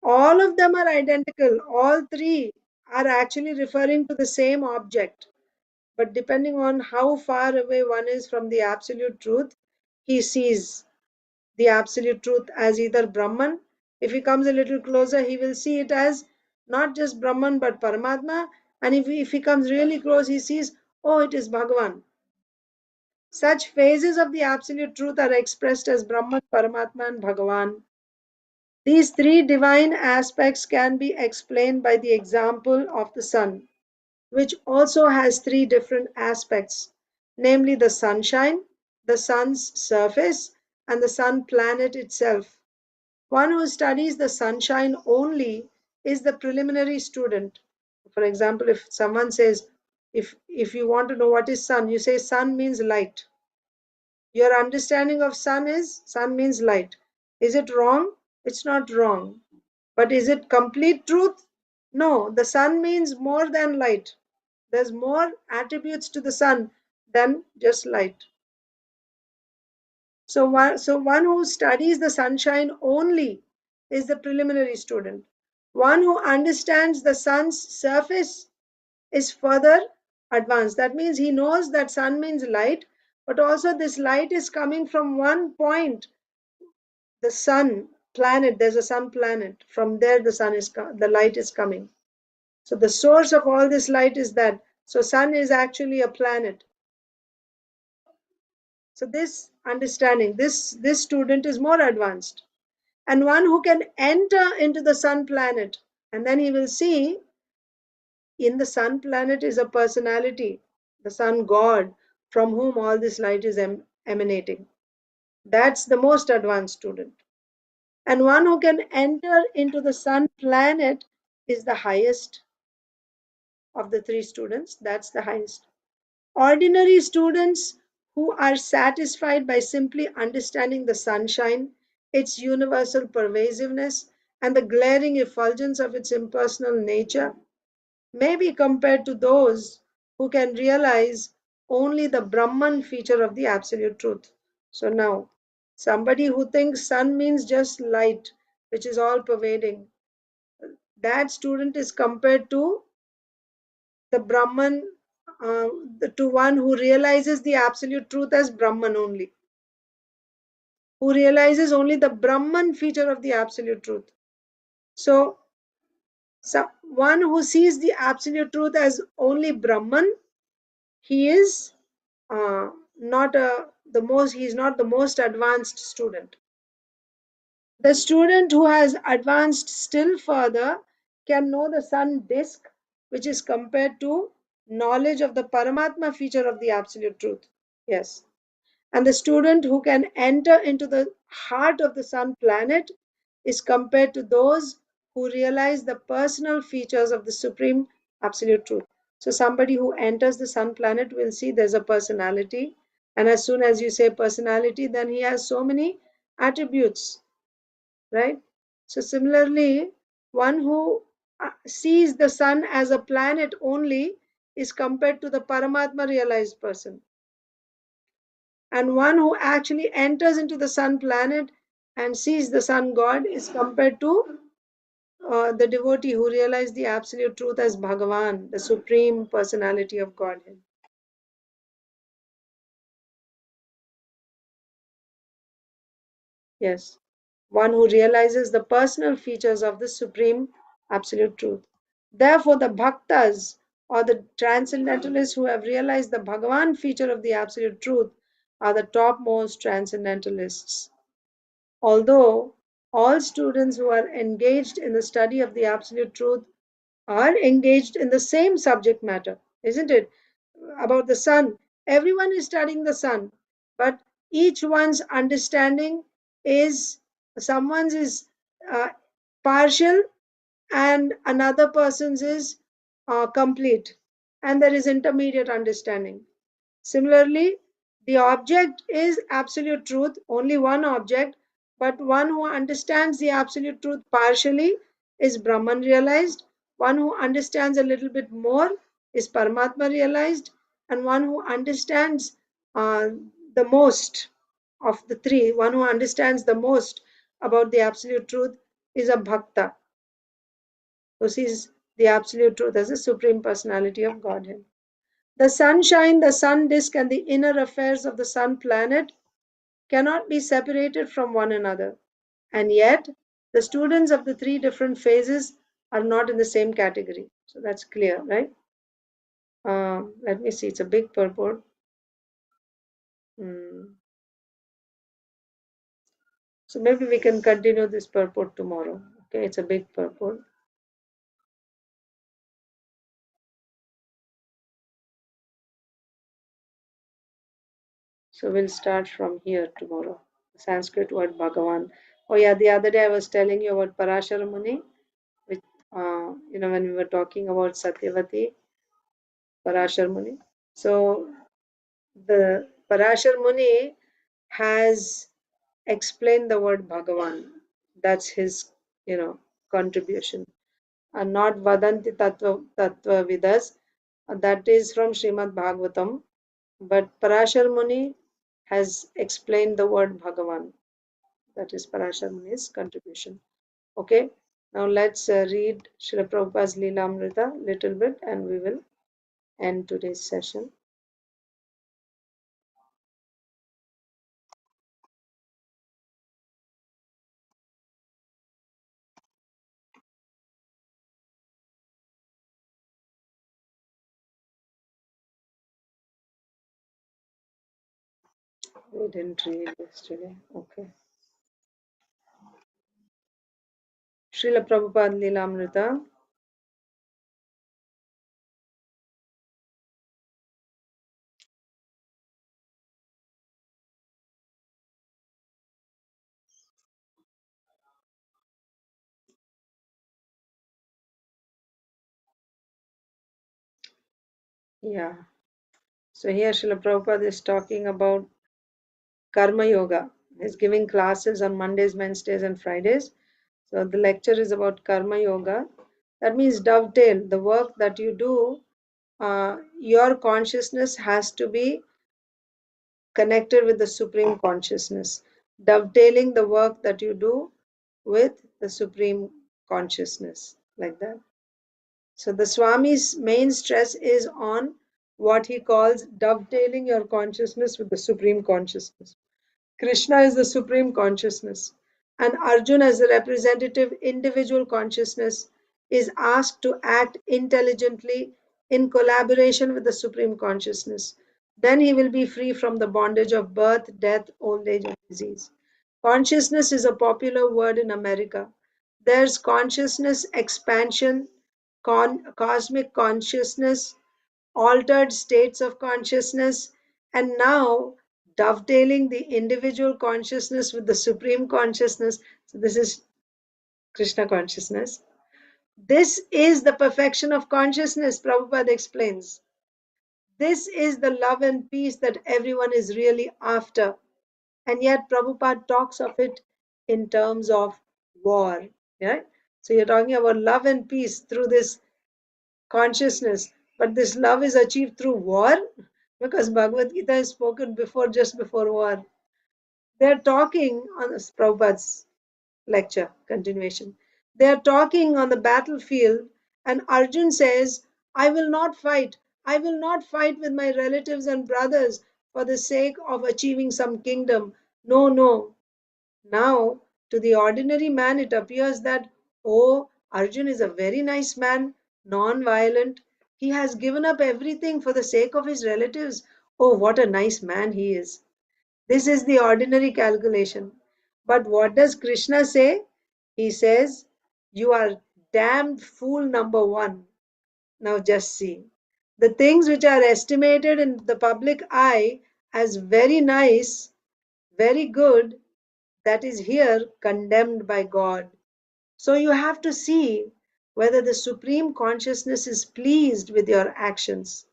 All of them are identical. All three are actually referring to the same object. But depending on how far away one is from the absolute truth, he sees the absolute truth as either Brahman. If he comes a little closer, he will see it as not just Brahman but Paramatma. And if he comes really close, he sees, oh, it is Bhagavan. Such phases of the absolute truth are expressed as Brahman, Paramatma, and Bhagavan. These three divine aspects can be explained by the example of the sun, which also has three different aspects, namely the sunshine, the sun's surface, and the sun planet itself. One who studies the sunshine only is the preliminary student. For example, if someone says, if you want to know what is sun, you say sun means light. Your understanding of sun means light. Is it wrong? It's not wrong. But is it complete truth? No, the sun means more than light. There's more attributes to the sun than just light. So one who studies the sunshine only is the preliminary student. One who understands the sun's surface is further advanced. That means he knows that sun means light, but also this light is coming from one point, the sun planet. There's a sun planet. From there the light is coming. So the source of all this light is that. So sun is actually a planet. So this understanding, this student is more advanced. And one who can enter into the sun planet, and then he will see in the sun planet is a personality, the sun god, from whom all this light is emanating. That's the most advanced student. And one who can enter into the sun planet is the highest of the three students. That's the highest. Ordinary students who are satisfied by simply understanding the sunshine, its universal pervasiveness, and the glaring effulgence of its impersonal nature, may be compared to those who can realize only the Brahman feature of the absolute truth. So now, somebody who thinks sun means just light, which is all pervading, that student is compared to the Brahman, to one who realizes the absolute truth as Brahman only, who realizes only the Brahman feature of the absolute truth. So one who sees the absolute truth as only Brahman, he is not he's not the most advanced student. The student who has advanced still further can know the sun disk, which is compared to knowledge of the Paramatma feature of the Absolute Truth. Yes. And the student who can enter into the heart of the sun planet is compared to those who realize the personal features of the Supreme Absolute Truth. So somebody who enters the sun planet will see there's a personality. And as soon as you say personality, then he has so many attributes, right? So similarly, one who sees the sun as a planet only is compared to the Paramatma realized person. And one who actually enters into the sun planet and sees the sun god is compared to the devotee who realized the absolute truth as Bhagavan, the supreme personality of Godhead. Yes, one who realizes the personal features of the supreme absolute truth. Therefore, the bhaktas or the transcendentalists who have realized the Bhagavan feature of the absolute truth are the topmost transcendentalists. Although all students who are engaged in the study of the absolute truth are engaged in the same subject matter, isn't it? About the sun. Everyone is studying the sun, but each one's understanding is someone's is partial and another person's is complete, and there is intermediate understanding. Similarly, the object is absolute truth, only one object, but one who understands the absolute truth partially is Brahman realized, one who understands a little bit more is Paramatma realized, and one who understands the most of the three, one who understands the most about the absolute truth is a Bhakta, who sees the absolute truth as the Supreme Personality of Godhead. The sunshine, the sun disk, and the inner affairs of the sun planet cannot be separated from one another. And yet, the students of the three different phases are not in the same category. So that's clear, right? Let me see, it's a big purport. So maybe we can continue this purport tomorrow. Okay, it's a big purport. So we'll start from here tomorrow. Sanskrit word Bhagavan. Oh yeah, the other day I was telling you about Parashara Muni, which when we were talking about Satyavati, Parashar Muni. So the Parashar Muni has explained the word Bhagavan. That's his, contribution. And not Vadanti Tattva Vidas. That is from Srimad Bhagavatam. But Parashar Muni has explained the word Bhagavan. That is Parashar Muni's contribution. Okay, now let's read Srila Prabhupada's Leelamrita little bit and we will end today's session. We didn't read yesterday. Okay. Srila Prabhupada Leelamrita. Yeah. So here Srila Prabhupada is talking about Karma Yoga. He's giving classes on Mondays, Wednesdays, and Fridays. So the lecture is about Karma Yoga. That means dovetail. The work that you do, your consciousness has to be connected with the Supreme Consciousness. Dovetailing the work that you do with the Supreme Consciousness. Like that. So the Swami's main stress is on what he calls dovetailing your consciousness with the Supreme Consciousness. Krishna is the Supreme Consciousness, and Arjuna, as a representative individual consciousness, is asked to act intelligently in collaboration with the Supreme Consciousness. Then he will be free from the bondage of birth, death, old age, and disease. Consciousness is a popular word in America. There's consciousness expansion, cosmic consciousness, altered states of consciousness, and now dovetailing the individual consciousness with the supreme consciousness. So, this is Krishna consciousness. This is the perfection of consciousness, Prabhupada explains. This is the love and peace that everyone is really after. And yet, Prabhupada talks of it in terms of war. Yeah? So, you're talking about love and peace through this consciousness, but this love is achieved through war because Bhagavad Gita is spoken just before war. They're talking on Prabhupada's lecture continuation. They're talking on the battlefield, and Arjun says, I will not fight. I will not fight with my relatives and brothers for the sake of achieving some kingdom. No, no. Now, to the ordinary man, it appears that, oh, Arjun is a very nice man, non violent. He has given up everything for the sake of his relatives. Oh, what a nice man he is. This is the ordinary calculation. But what does Krishna say? He says, you are damned fool number one. Now, just see. The things which are estimated in the public eye as very nice, very good, that is here condemned by God. So you have to see whether the Supreme Consciousness is pleased with your actions.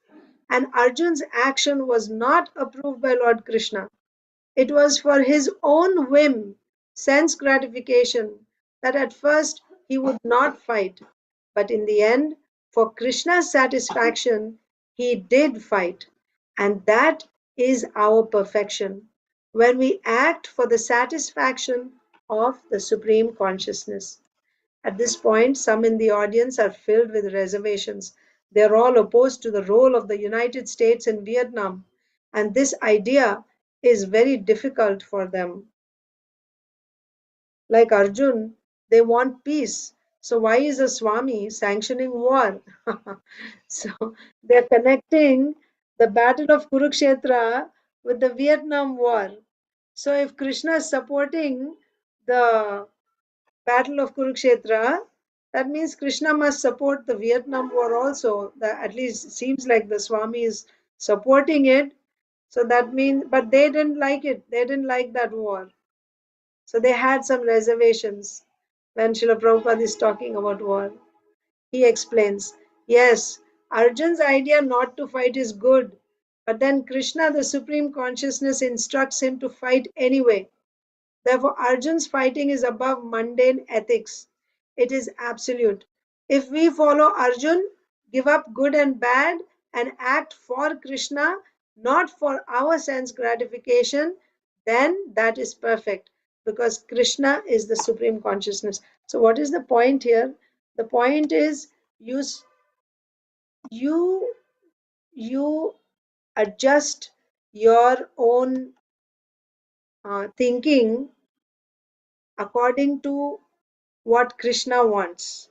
And Arjun's action was not approved by Lord Krishna. It was for his own whim, sense gratification, that at first he would not fight. But in the end, for Krishna's satisfaction, he did fight. And that is our perfection, when we act for the satisfaction of the Supreme Consciousness. At this point, some in the audience are filled with reservations. They are all opposed to the role of the United States in Vietnam, and this idea is very difficult for them. Like Arjun, they want peace. So why is a Swami sanctioning war? So they're connecting the battle of Kurukshetra with the Vietnam War. So if Krishna is supporting the battle of Kurukshetra, that means Krishna must support the Vietnam War also. That at least seems like the Swami is supporting it. So that means, but they didn't like it. They didn't like that war. So they had some reservations when Srila Prabhupada is talking about war. He explains, yes, Arjun's idea not to fight is good, but then Krishna, the Supreme Consciousness, instructs him to fight anyway. Therefore, Arjun's fighting is above mundane ethics. It is absolute. If we follow Arjun, give up good and bad, and act for Krishna, not for our sense gratification, then that is perfect because Krishna is the Supreme Consciousness. So, what is the point here? The point is you adjust your own thinking according to what Krishna wants,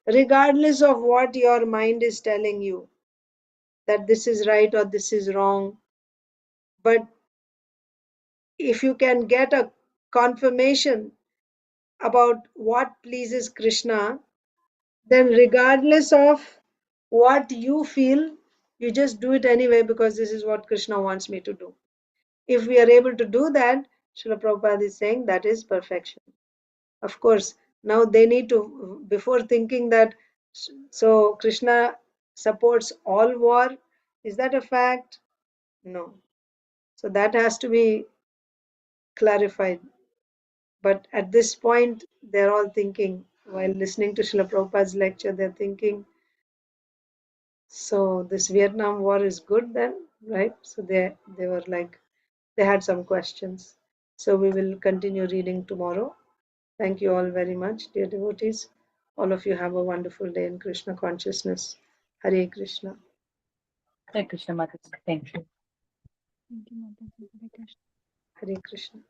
regardless of what your mind is telling you, that this is right or this is wrong. But if you can get a confirmation about what pleases Krishna, then regardless of what you feel, you just do it anyway because this is what Krishna wants me to do. If we are able to do that, Srila Prabhupada is saying that is perfection. Of course, now they need to, before thinking that, so Krishna supports all war, is that a fact? No. So that has to be clarified. But at this point, they're all thinking, while listening to Srila Prabhupada's lecture, they're thinking, so this Vietnam War is good then, right? So they were like, they had some questions. So we will continue reading tomorrow. Thank you all very much, dear devotees. All of you have a wonderful day in Krishna consciousness. Hare Krishna. Hare Krishna Mataji. Thank you. Thank you, Mataji. Hare Krishna. Hare Krishna.